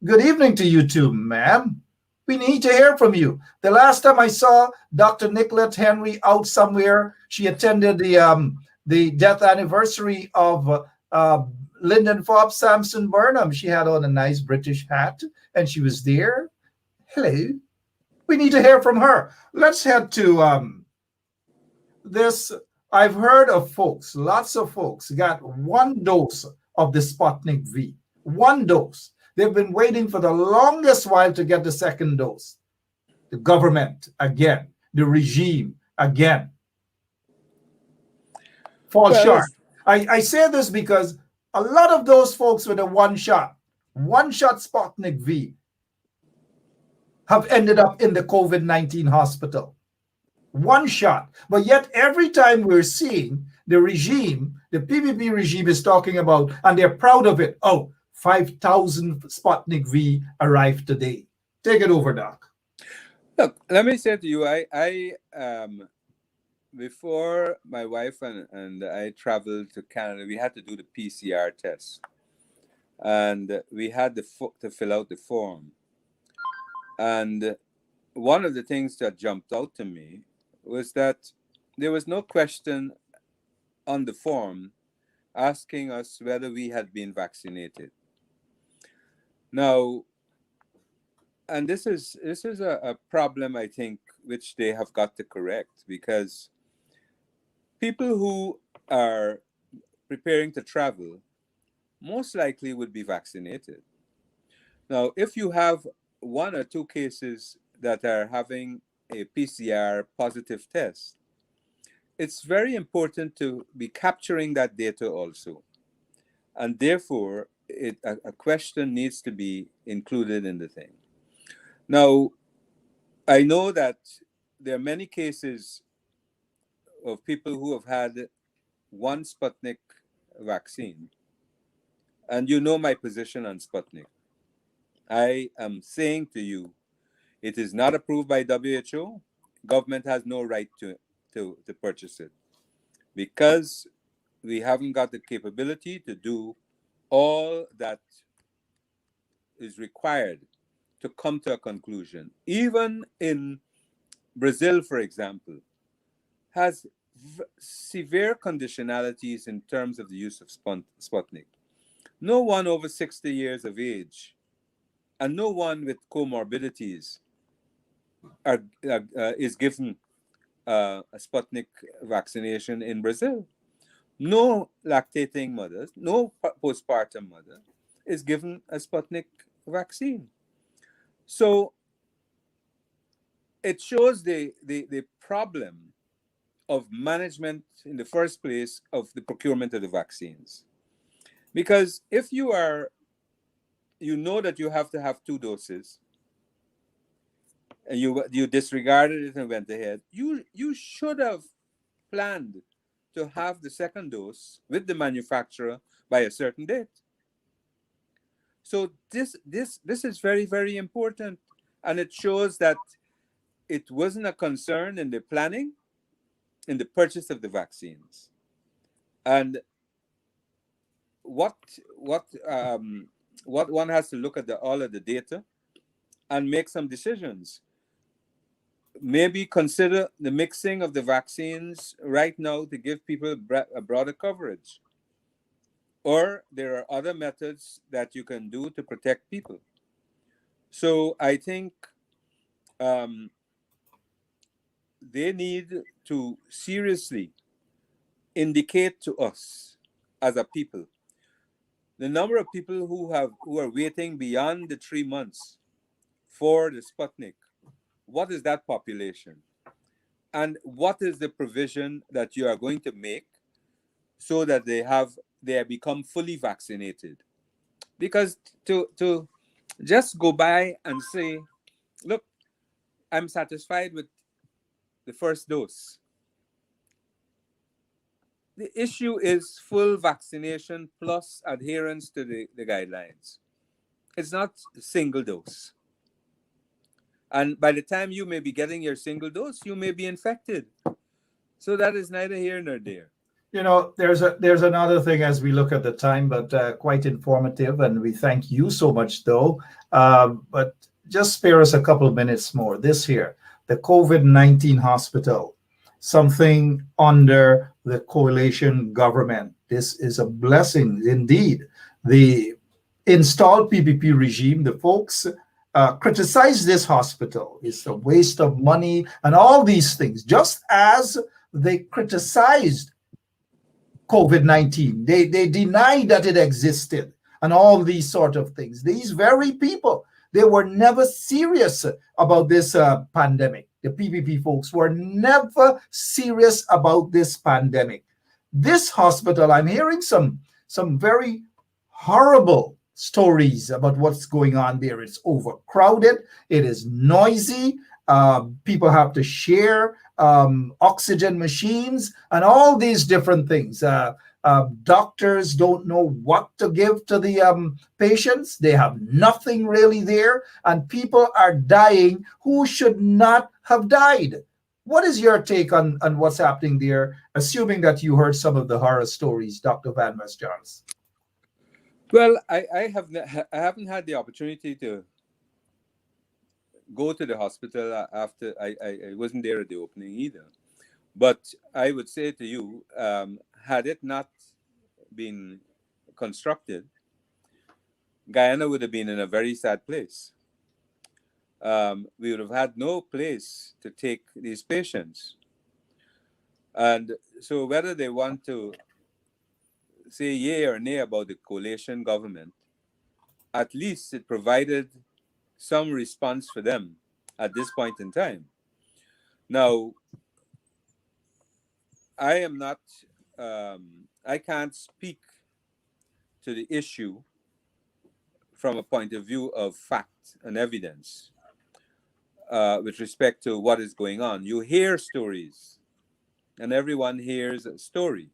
good evening to you too, ma'am. We need to hear from you. The last time I saw Dr. Nicolette Henry out somewhere, she attended the death anniversary of Lyndon Forbes Sampson Burnham. She had on a nice British hat, and she was there. Hello. We need to hear from her. Let's head to this. I've heard of folks, lots of folks got one dose of the Sputnik V. One dose. They've been waiting for the longest while to get the second dose. The government, again, the regime, again, fall short. I say this because a lot of those folks with a one-shot Sputnik V have ended up in the COVID-19 hospital. One shot. But yet every time we're seeing the regime, the PPP regime is talking about, and they're proud of it. Oh, 5,000 Sputnik V arrived today. Take it over, Doc. Look, let me say to you, I before my wife and I traveled to Canada, we had to do the PCR test. And we had to fill out the form. And one of the things that jumped out to me was that there was no question on the form asking us whether we had been vaccinated. Now, and this is a problem, I think, which they have got to correct, because people who are preparing to travel most likely would be vaccinated. Now, if you have one or two cases that are having a PCR positive test, it's very important to be capturing that data also. And therefore, a question needs to be included in the thing. Now, I know that there are many cases of people who have had one Sputnik vaccine. And you know my position on Sputnik. I am saying to you, it is not approved by WHO. Government has no right to purchase it, because we haven't got the capability to do all that is required to come to a conclusion. Even in Brazil, for example, has severe conditionalities in terms of the use of Sputnik. No one over 60 years of age and no one with comorbidities is given a Sputnik vaccination in Brazil. No lactating mothers, no postpartum mother is given a Sputnik vaccine. So it shows the problem of management in the first place of the procurement of the vaccines. Because if you know that you have to have 2 doses, and you disregarded it and went ahead, you should have planned to have the second dose with the manufacturer by a certain date. So this is very, very important, and it shows that it wasn't a concern in the planning, in the purchase of the vaccines. And what one has to look at all of the data and make some decisions. Maybe consider the mixing of the vaccines right now to give people a broader coverage. Or there are other methods that you can do to protect people. So I think they need to seriously indicate to us as a people the number of people who are waiting beyond the 3 months for the Sputnik. What is that population? And what is the provision that you are going to make so that they become fully vaccinated? Because to just go by and say, look, I'm satisfied with the first dose. The issue is full vaccination plus adherence to the guidelines. It's not single dose. And by the time you may be getting your single dose, you may be infected. So that is neither here nor there. You know, there's another thing as we look at the time, but quite informative, and we thank you so much, though. But just spare us a couple of minutes more. This here, the COVID-19 hospital, something under the coalition government. This is a blessing indeed. The installed PPP regime, the folks criticize this hospital. It's a waste of money and all these things, just as they criticized COVID-19. They denied that it existed and all these sort of things. These very people, they were never serious about this pandemic. The PPP folks were never serious about this pandemic. This hospital, I'm hearing some very horrible stories about what's going on there. It's overcrowded. It is noisy. People have to share oxygen machines and all these different things. Doctors don't know what to give to the patients. They have nothing really there, and people are dying who should not have died. What is your take on what's happening there, assuming that you heard some of the horror stories, Dr. Van West-Jones? Well, I haven't had the opportunity to go to the hospital after I wasn't there at the opening either. But I would say to you, had it not been constructed, Guyana would have been in a very sad place. We would have had no place to take these patients. And so whether they want to say yay or nay about the coalition government, at least it provided some response for them at this point in time. Now, I am not, I can't speak to the issue from a point of view of fact and evidence with respect to what is going on. You hear stories, and everyone hears a story.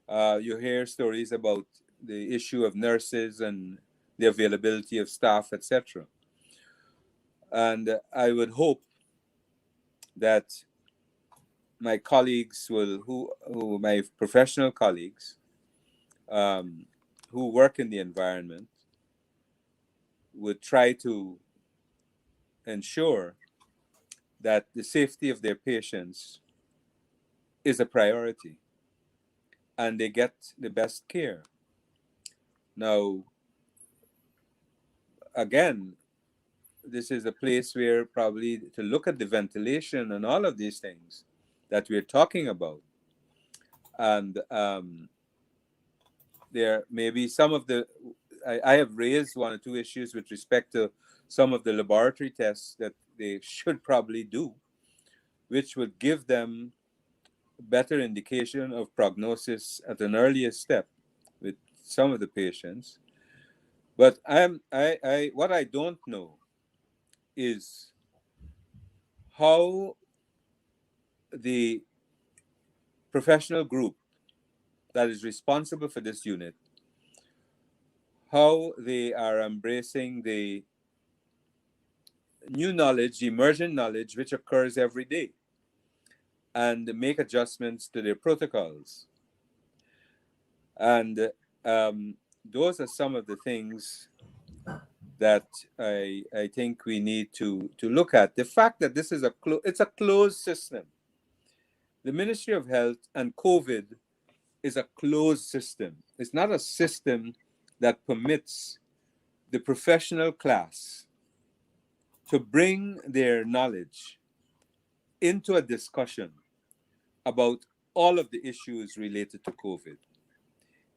You hear stories about the issue of nurses and the availability of staff, etc. And I would hope that my colleagues who my professional colleagues who work in the environment would try to ensure that the safety of their patients is a priority and they get the best care. Now, again, this is a place where probably to look at the ventilation and all of these things that we're talking about. And there may be some of the, I have raised one or two issues with respect to some of the laboratory tests that they should probably do, which would give them better indication of prognosis at an earlier step with some of the patients. But what I don't know is how the professional group that is responsible for this unit, how they are embracing the new knowledge, the emergent knowledge, which occurs every day, and make adjustments to their protocols. And those are some of the things that I think we need to look at. The fact that this is it's a closed system. The Ministry of Health and COVID is a closed system. It's not a system that permits the professional class to bring their knowledge into a discussion about all of the issues related to COVID.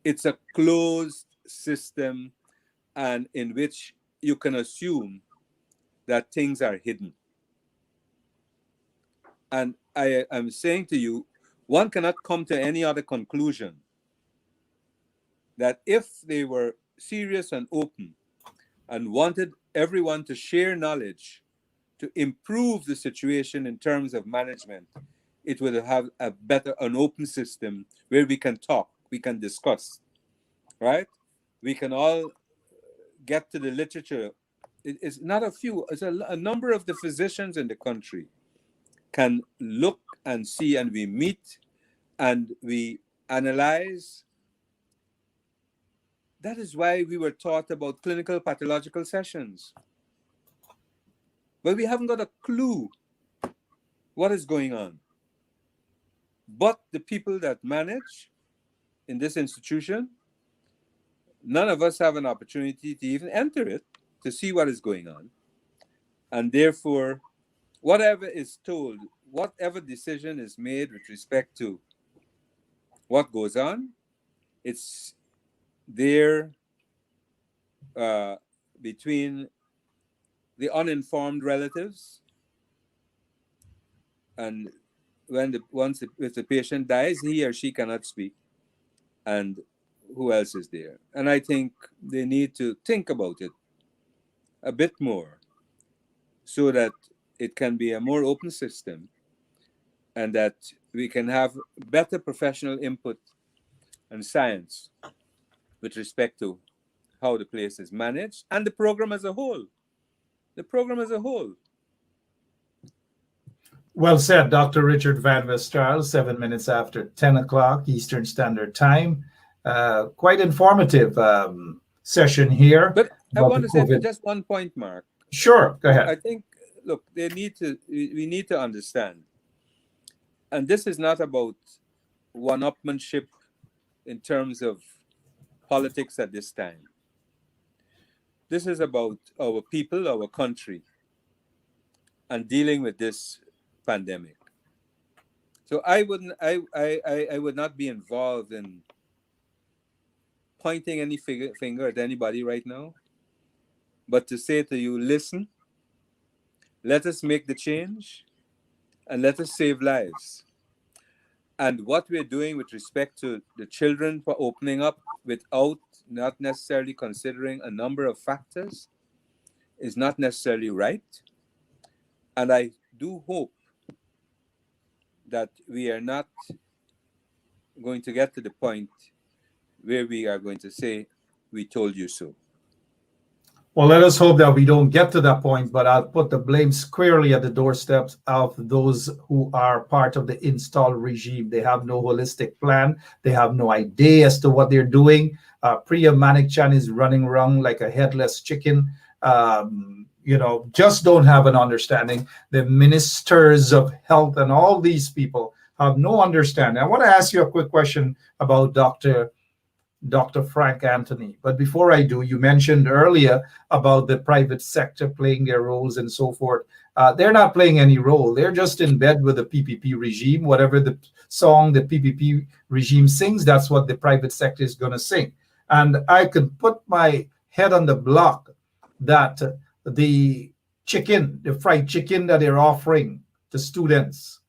It's a closed system, and in which you can assume that things are hidden. And I am saying to you, one cannot come to any other conclusion that if they were serious and open and wanted everyone to share knowledge to improve the situation in terms of management, it would have an open system where we can talk, we can discuss, right? We can all get to the literature. It's not a few, it's a number of the physicians in the country can look and see, and we meet and we analyze. That is why we were taught about clinical pathological sessions. But we haven't got a clue what is going on. But the people that manage in this institution, none of us have an opportunity to even enter it to see what is going on. And therefore, whatever is told, whatever decision is made with respect to what goes on, it's there between the uninformed relatives, and if the patient dies, he or she cannot speak, and who else is there? And I think they need to think about it a bit more so that it can be a more open system and that we can have better professional input and science with respect to how the place is managed and the program as a whole. The program as a whole. Well said, Dr. Richard Van Westral, 7 minutes after 10 o'clock Eastern Standard Time. Quite informative session here. But I want to say just one point, Mark. Sure, go ahead. I think, look, we need to understand, and this is not about one-upmanship in terms of politics at this time. This is about our people, our country, and dealing with this pandemic. So I would not be involved in pointing any finger at anybody right now, but to say to you, listen, let us make the change and let us save lives. And what we're doing with respect to the children for opening up without not necessarily considering a number of factors is not necessarily right. And I do hope that we are not going to get to the point where we are going to say, we told you so. Well, let us hope that we don't get to that point, but I'll put the blame squarely at the doorsteps of those who are part of the installed regime. They have no holistic plan. They have no idea as to what they're doing. Priya Manikchan is running around like a headless chicken. Just don't have an understanding. The ministers of health and all these people have no understanding. I want to ask you a quick question about Dr. Frank Anthony. But before I do, you mentioned earlier about the private sector playing their roles and so forth. They're not playing any role. They're just in bed with the PPP regime. Whatever the song the PPP regime sings, that's what the private sector is going to sing. And I could put my head on the block that the fried chicken that they're offering to students,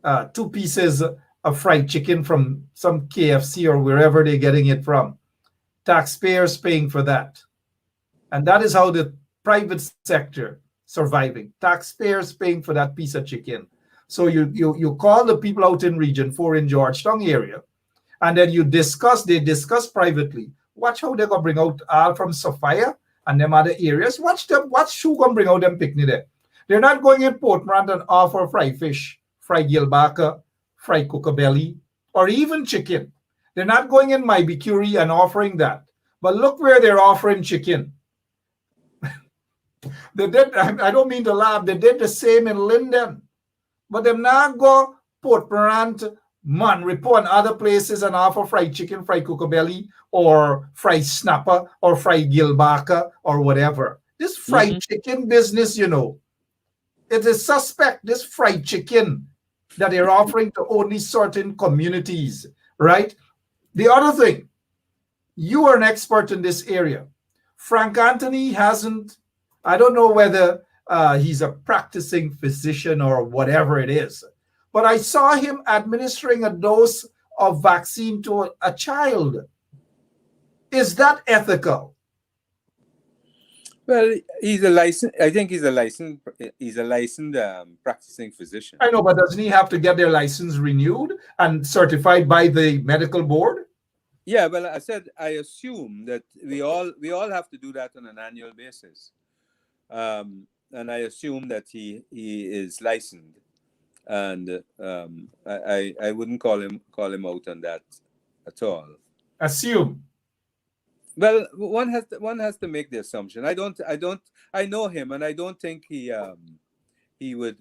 2 pieces of fried chicken from some KFC or wherever they're getting it from. Taxpayers paying for that. And that is how the private sector surviving. Taxpayers paying for that piece of chicken. So you call the people out in Region 4 in Georgetown area, and then they discuss privately. Watch how they're going to bring out all from Sophia and them other areas. Watch who going to bring out them picnic there. They're not going in Port Morant and offer fried fish, fried gilbaka, fried cockabelly, or even chicken. They're not going in my Curie and offering that. But look where they're offering chicken. They did, I don't mean to laugh, they did the same in Linden. But them not go Port Morant, Manripo, and other places and offer fried chicken, fried cockabelly, or fried snapper, or fried gilbaka, or whatever. This fried chicken business, it is suspect, this fried chicken that they're offering to only certain communities, right? The other thing, you are an expert in this area. Frank Anthony I don't know whether he's a practicing physician or whatever it is, but I saw him administering a dose of vaccine to a child. Is that ethical? Well, he's a licensed. I think he's a licensed. He's a licensed practicing physician. I know, but doesn't he have to get their license renewed and certified by the medical board? Yeah, well, I said I assume that we all have to do that on an annual basis, and I assume that he is licensed, and I wouldn't call him out on that at all. Assume. Well, one has to make the assumption. I know him, and I don't think he would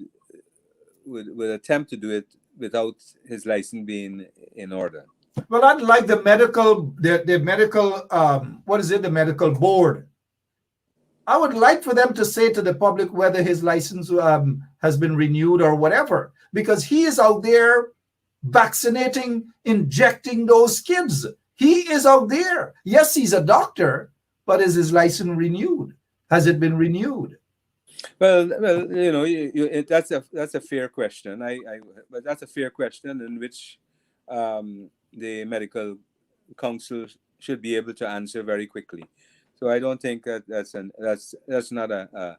attempt to do it without his license being in order. Well, I'd like the medical the medical board. I would like for them to say to the public whether his license has been renewed or whatever, because he is out there vaccinating, injecting those kids. He is out there. Yes, he's a doctor, but is his license renewed? Has it been renewed? Well, you know, that's a fair question. But that's a fair question in which the medical council should be able to answer very quickly. So I don't think that's not an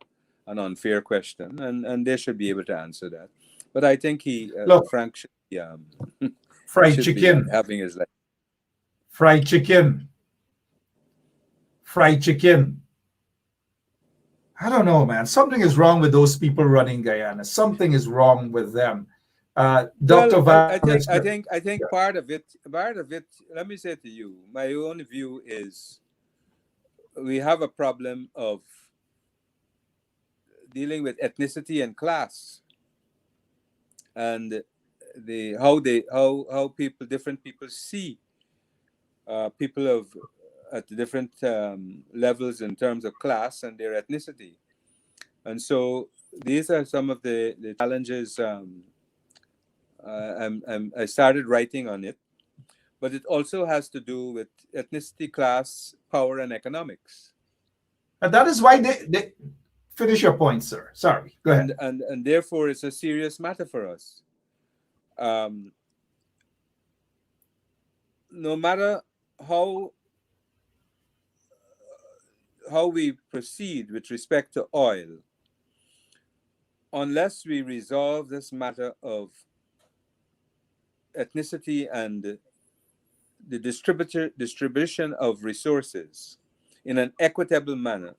unfair question, and they should be able to answer that. But I think Frank should be, fried should chicken, be having his life. fried chicken. I don't know, man. Something is wrong with those people running Guyana. Something is wrong with them. Dr. Well, Van, I think part of it. Let me say to you, my own view is we have a problem of dealing with ethnicity and class, and how different people see people at different levels in terms of class and their ethnicity, and so these are some of the challenges. I started writing on it, but it also has to do with ethnicity, class, power, and economics. and that is why they finish your point, sir. Sorry, go ahead. And therefore, it's a serious matter for us. No matter how we proceed with respect to oil, unless we resolve this matter of ethnicity and the distribution of resources in an equitable manner,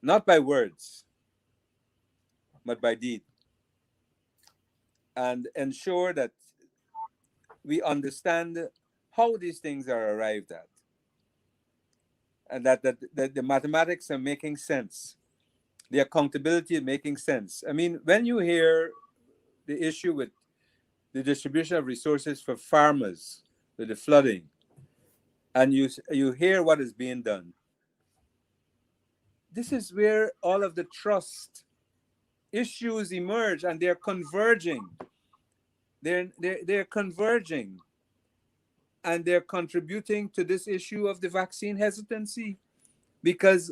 not by words, but by deed, and ensure that we understand how these things are arrived at, and that the mathematics are making sense, the accountability is making sense. I mean, when you hear the issue with the distribution of resources for farmers with the flooding, and you hear what is being done, this is where all of the trust issues emerge, and they're converging. They're converging, and they're contributing to this issue of the vaccine hesitancy, because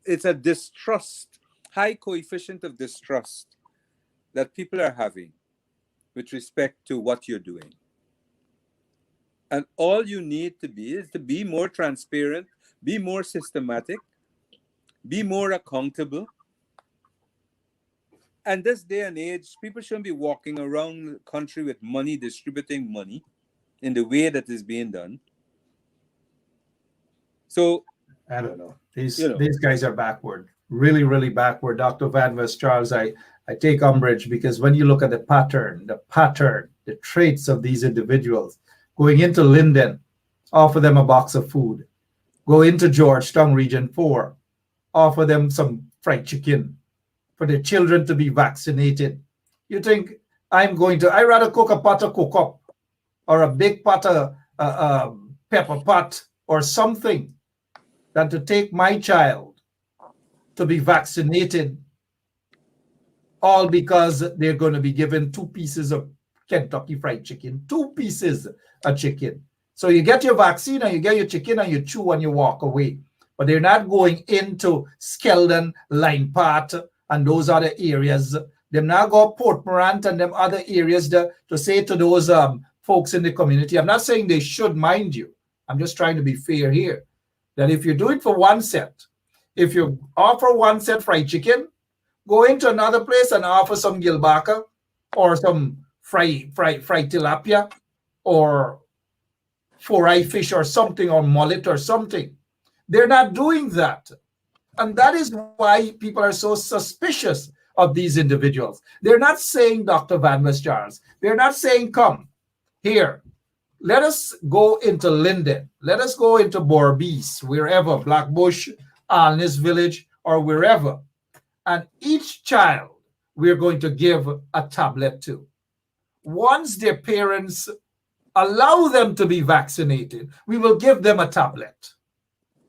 it's a distrust, high coefficient of distrust that people are having with respect to what you're doing. And all you need to be is to be more transparent, be more systematic, be more accountable. And this day and age, people shouldn't be walking around the country with money, distributing money in the way that is being done. So I don't know. These guys are backward, really, really backward. Dr. Van West Charles, I take umbrage, because when you look at the pattern, the traits of these individuals, going into Linden, offer them a box of food. Go into Georgetown Region 4, offer them some fried chicken for their children to be vaccinated. You think I'd rather cook a pot of cook-up or a big pot of pepper pot or something than to take my child to be vaccinated, all because they're going to be given 2 pieces of Kentucky Fried Chicken, 2 pieces of chicken. So you get your vaccine and you get your chicken and you chew and you walk away. But they're not going into Skeldon, Line Part, and those other areas. They're not going to Port Morant and them other areas to say to those folks in the community. I'm not saying they should, mind you. I'm just trying to be fair here. That if you do it for one set, if you offer one set fried chicken, go into another place and offer some gilbaka or some fried tilapia or four-eye fish or something or mullet or something. They're not doing that. And that is why people are so suspicious of these individuals. They're not saying, Dr. Van Charles, they're not saying, come here, let us go into Linden, let us go into Borbees, wherever, Blackbush, Alnis Village, or wherever. And each child we're going to give a tablet to. Once their parents allow them to be vaccinated, we will give them a tablet.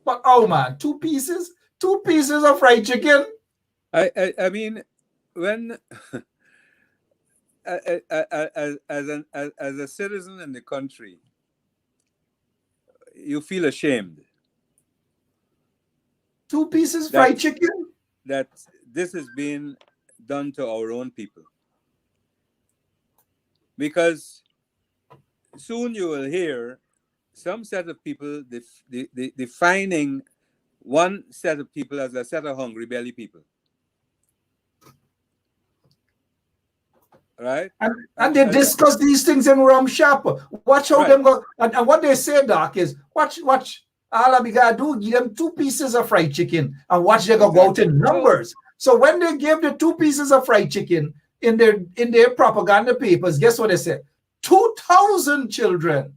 But oh man, two pieces of fried chicken. I mean, when as a citizen in the country, you feel ashamed. Two pieces fried chicken? That this is being done to our own people. Because soon you will hear some set of people defining one set of people as a set of hungry belly people. Right? And they discuss these things in Rum Shop. Watch how them go. And what they say, Doc, is watch. All we gotta do, give them two pieces of fried chicken and watch they go out in numbers. So when they give the two pieces of fried chicken in their propaganda papers, guess what they say? 2,000 children.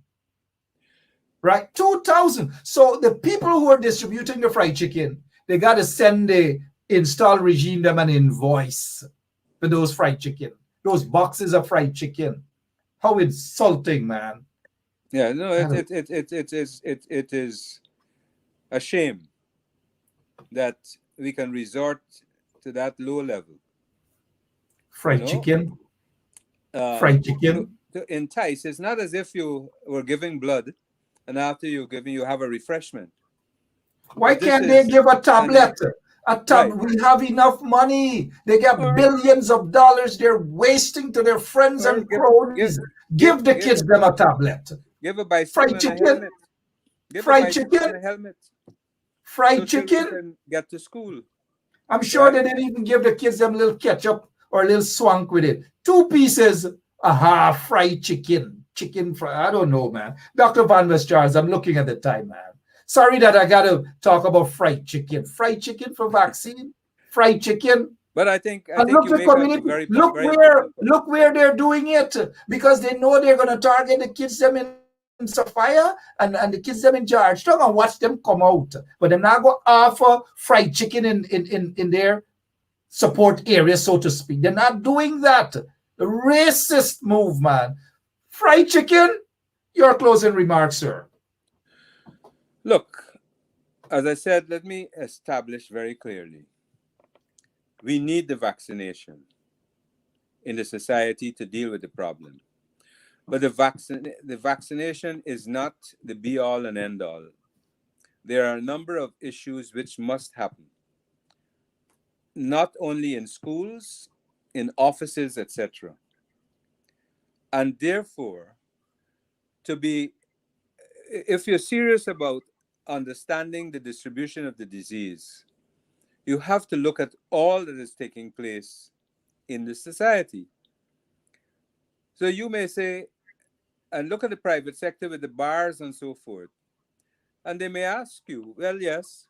Right? 2,000. So the people who are distributing the fried chicken, they got to send the install regime them an invoice for those fried chicken, those boxes of fried chicken. How insulting, man. Yeah, no, it is a shame that we can resort to that low level. Fried chicken. Fried chicken. To entice. It's not as if you were giving blood and after you're giving, you have a refreshment. Why can't they give a tablet? We have enough money. They get billions of dollars. They're wasting to their friends and cronies. Give the kids them a tablet. Give a bicycle fried and chicken. a helmet. Give fried a chicken. And a helmet. Fried so chicken. Can get to school. I'm sure they didn't even give the kids them a little ketchup or a little swank with it. Two pieces. Fried chicken. Chicken fry. I don't know, man. Dr. Van Charles, I'm looking at the time, man. Sorry that I got to talk about fried chicken. Fried chicken for vaccine? Fried chicken? But I think look you make a very look where they're doing it, because they know they're going to target the kids them in Sophia and the kids them in Georgetown and watch them come out. But they're not going to offer fried chicken in their support area, so to speak. They're not doing that. The racist move, man. Fried chicken? Your closing remarks, sir. Look, as I said, let me establish very clearly. We need the vaccination in the society to deal with the problem. But the vaccination is not the be-all and end-all. There are a number of issues which must happen, not only in schools, in offices, etc. And therefore, if you're serious about understanding the distribution of the disease, you have to look at all that is taking place in the society. So you may say, and look at the private sector with the bars and so forth. And they may ask you, well, yes,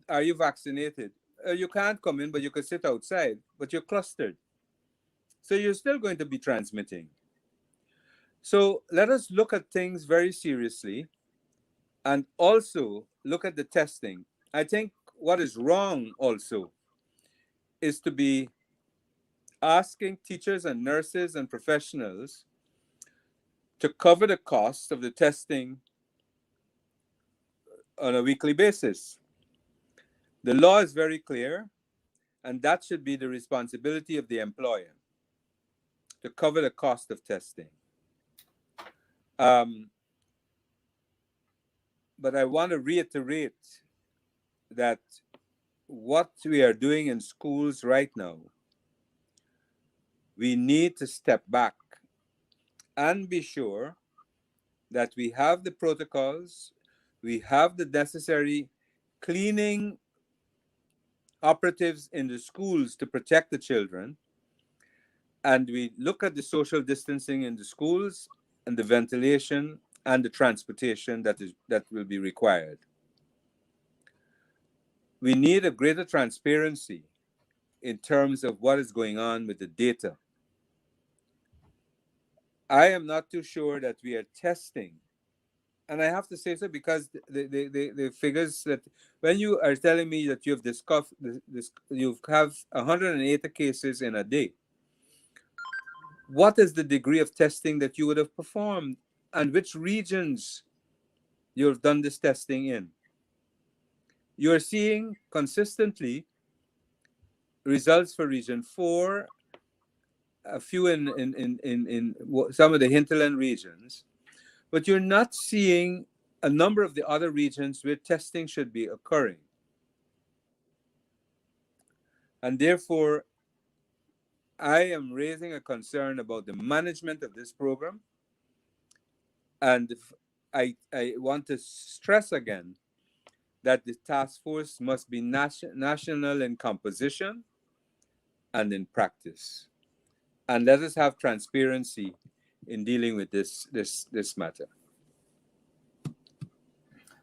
are you vaccinated? You can't come in, but you can sit outside, but you're clustered. So you're still going to be transmitting. So let us look at things very seriously and also look at the testing. I think what is wrong also is to be asking teachers and nurses and professionals to cover the cost of the testing on a weekly basis. The law is very clear, and that should be the responsibility of the employer to cover the cost of testing. But I want to reiterate that what we are doing in schools right now, we need to step back and be sure that we have the protocols, we have the necessary cleaning operatives in the schools to protect the children, and we look at the social distancing in the schools and the ventilation and the transportation that will be required. We need a greater transparency in terms of what is going on with the data. I am not too sure that we are testing, and I have to say so because the figures that when you are telling me that you've discussed this, you have 180 cases in a day. What is the degree of testing that you would have performed, and which regions you have done this testing in? You are seeing consistently results for Region 4, a few in some of the hinterland regions, but you're not seeing a number of the other regions where testing should be occurring. And therefore, I am raising a concern about the management of this program. And I want to stress again that the task force must be national in composition and in practice. And let us have transparency in dealing with this matter.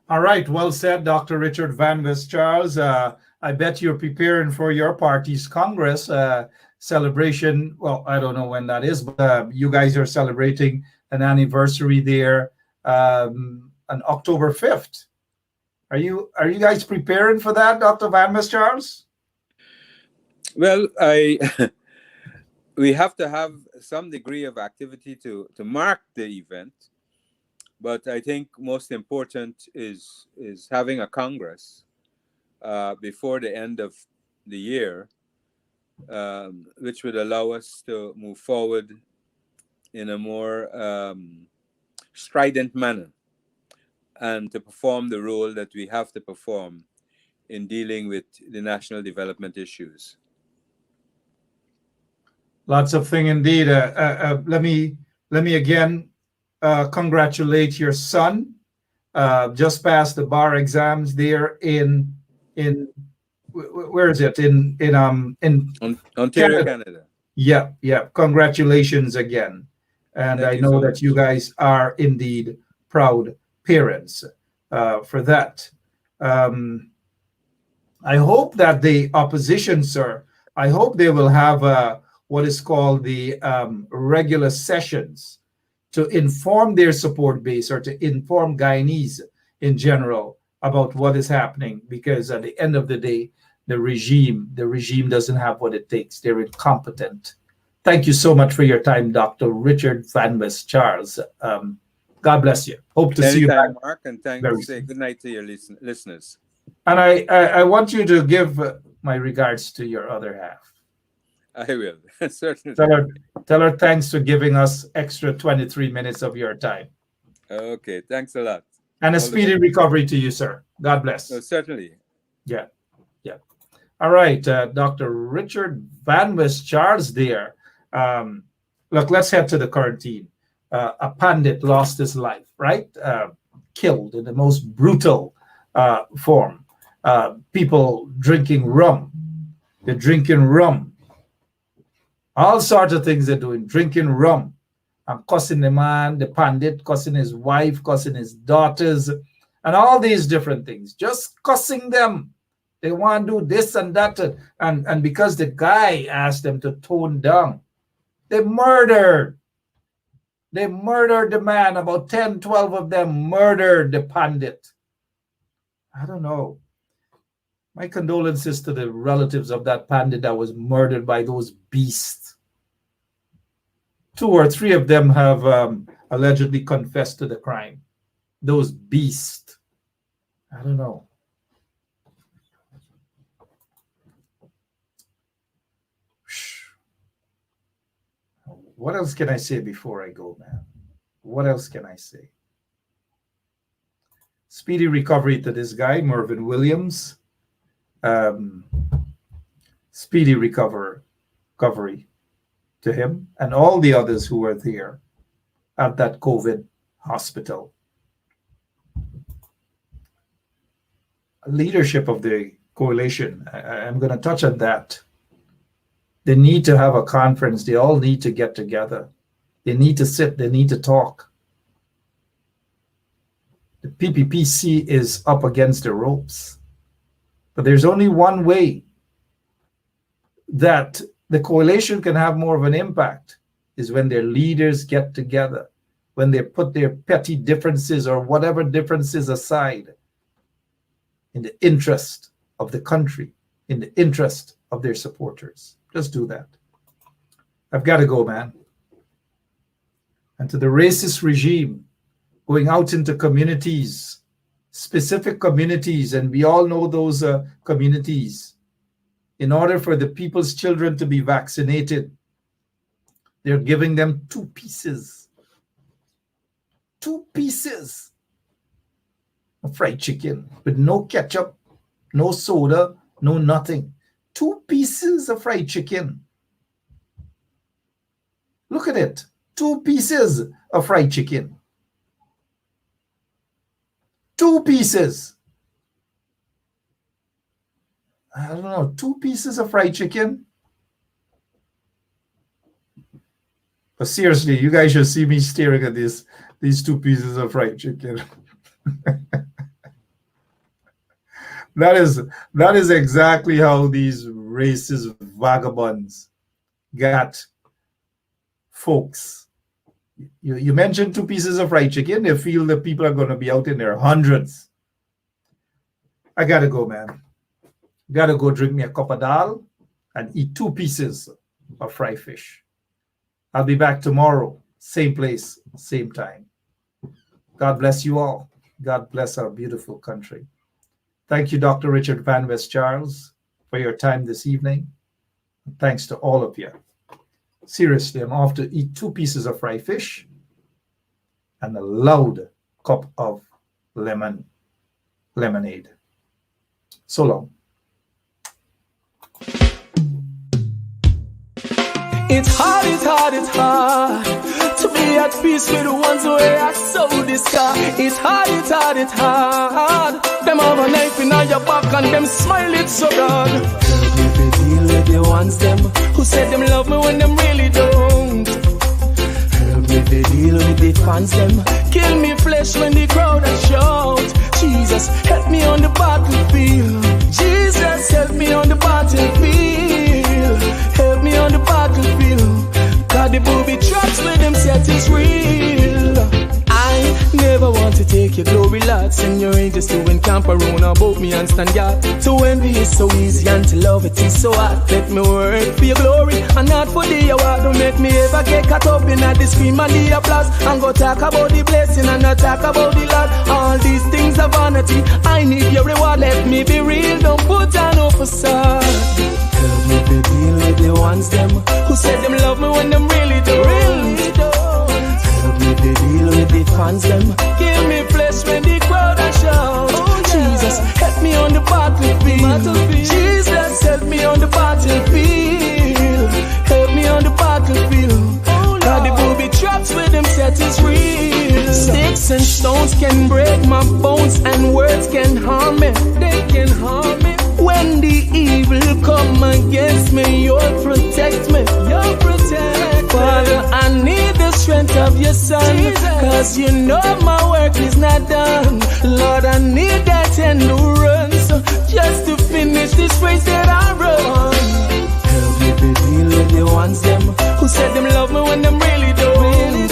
All right, well said, Dr. Richard Van West Charles. I bet you're preparing for your party's Congress celebration. Well, I don't know when that is, but you guys are celebrating an anniversary there on October 5th. Are you guys preparing for that, Dr. Van West Charles? Well, we have to have some degree of activity to mark the event. But I think most important is having a Congress before the end of the year, which would allow us to move forward in a more strident manner and to perform the role that we have to perform in dealing with the national development issues. Lots of things indeed. Let me again congratulate your son. Just passed the bar exams there in where is it in Ontario, Canada. Yeah. Congratulations again, and Thank I you know so that much. you guys are indeed proud parents for that. I hope that the opposition, sir, I hope they will have what is called the regular sessions to inform their support base or to inform Guyanese in general about what is happening, because at the end of the day, the regime doesn't have what it takes. They're incompetent. Thank you so much for your time, Dr. Richard Van West Charles. God bless you. Hope to see you back. Anytime, Mark, and very say soon. good night to your listeners. And I want you to give my regards to your other half. I will, certainly. Tell her thanks for giving us extra 23 minutes of your time. Okay, thanks a lot. And a speedy recovery to you, sir. God bless. Certainly. Yeah. All right, Dr. Richard Van West Charles there. Look, let's head to the quarantine. A pandit lost his life, right? Killed in the most brutal form. People drinking rum. They're drinking rum. All sorts of things they're doing, drinking rum and cussing the man, the pandit, cussing his wife, cussing his daughters, and all these different things. Just cussing them. They want to do this and that. And because the guy asked them to tone down, they murdered. They murdered the man. About 10, 12 of them murdered the pandit. I don't know. My condolences to the relatives of that pandit that was murdered by those beasts. 2 or 3 of them have allegedly confessed to the crime. Those beasts. I don't know. What else can I say before I go, man? What else can I say? Speedy recovery to this guy, Mervyn Williams. Speedy recovery to him and all the others who were there at that COVID hospital. Leadership of the coalition, I'm going to touch on that. They need to have a conference. They all need to get together. They need to sit. They need to talk. The PPPC is up against the ropes. But there's only one way that the coalition can have more of an impact, is when their leaders get together, when they put their petty differences or whatever differences aside in the interest of the country, in the interest of their supporters. Just do that. I've got to go, man. And to the racist regime going out into communities, specific communities, and we all know those communities, in order for the people's children to be vaccinated, they're giving them 2 pieces. 2 pieces of fried chicken with no ketchup, no soda, no nothing. 2 pieces of fried chicken. Look at it. 2 pieces of fried chicken. 2 pieces. I don't know, 2 pieces of fried chicken. But seriously, you guys should see me staring at these 2 pieces of fried chicken. That is exactly how these racist vagabonds got folks. You mentioned 2 pieces of fried chicken, they feel that people are going to be out in their hundreds. I got to go, man. Got to go drink me a cup of dal and eat 2 pieces of fried fish. I'll be back tomorrow, same place, same time. God bless you all. God bless our beautiful country. Thank you, Dr. Richard Van West Charles, for your time this evening. Thanks to all of you. Seriously, I'm off to eat 2 pieces of fried fish and a loud cup of lemonade. So long. It's hard to be at peace with the ones who are so discard. It's hard. Them have a knife in your back and them smile it so broad. Help me to deal with the ones them who said them love me when them really don't. Help me to deal with the fans them kill me flesh when the crowd a shout. Jesus, help me on the battlefield. Jesus, help me on the battlefield. Help me on the battlefield. God, the booby traps with them set is real. I never want to take your glory, Lord. Send your angels to encamp around about me and stand guard. To envy is so easy and to love it is so hard. Let me work for your glory and not for the award. Don't make me ever get caught up in the scream and the applause and go talk about the blessing and not talk about the Lord. All these things are vanity. I need your reward. Let me be real. Don't put on no facade. Help me to deal with the ones them who said them love me when them really don't. Help me to deal with the fans them give me flesh when the crowd a shout. Jesus, help me on the battlefield. Jesus, help me on the battlefield. Help me on the battlefield. God, the booby traps with them set is real. Sticks and stones can break my bones and words can harm me. They can harm me. When the evil come against me, you'll protect me. You'll protect me. Father, I need the strength of your son. Cause you know my work is not done. Lord, I need that endurance just to finish this race that I run. Help me to deal with the ones them who said them love me when them really don't.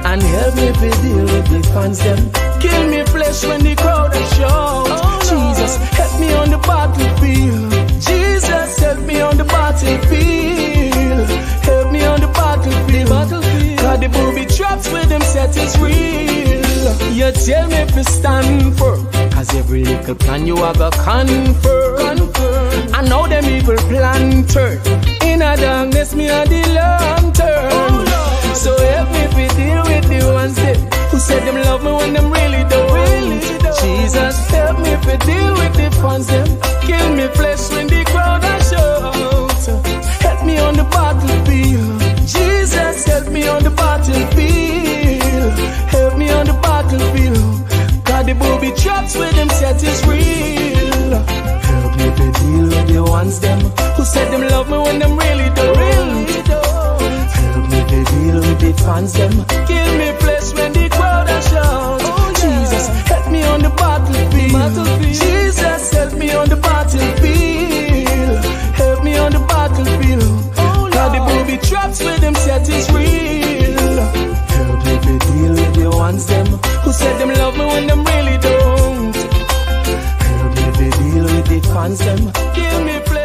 And help me to deal with the fans them kill me flesh when the crowd are shout. Jesus, help me on the battlefield. Jesus, help me on the battlefield. Help me on the battlefield. God, the booby traps with them set is real. You tell me if you stand firm, cause every little plan you have a confirm. I know them evil plan turn. In a darkness, me a the lantern. So help me if you deal with the ones that who said them love me when them really don't. Jesus, help me if you deal with the fans them kill me flesh when the crowd a shout. Help me on the battlefield. Jesus, help me on the battlefield. Help me fans them who said them love me when them really don't. Help me to deal with the fans them. Give me place when the crowd are shout. Oh, Jesus, help me on the battlefield. Jesus, help me on the battlefield. Help me on the battlefield. Now the booby traps with them set is real. Help me to deal with the ones them who said them love me when them really don't. Help me to deal with the fans them. Give me place.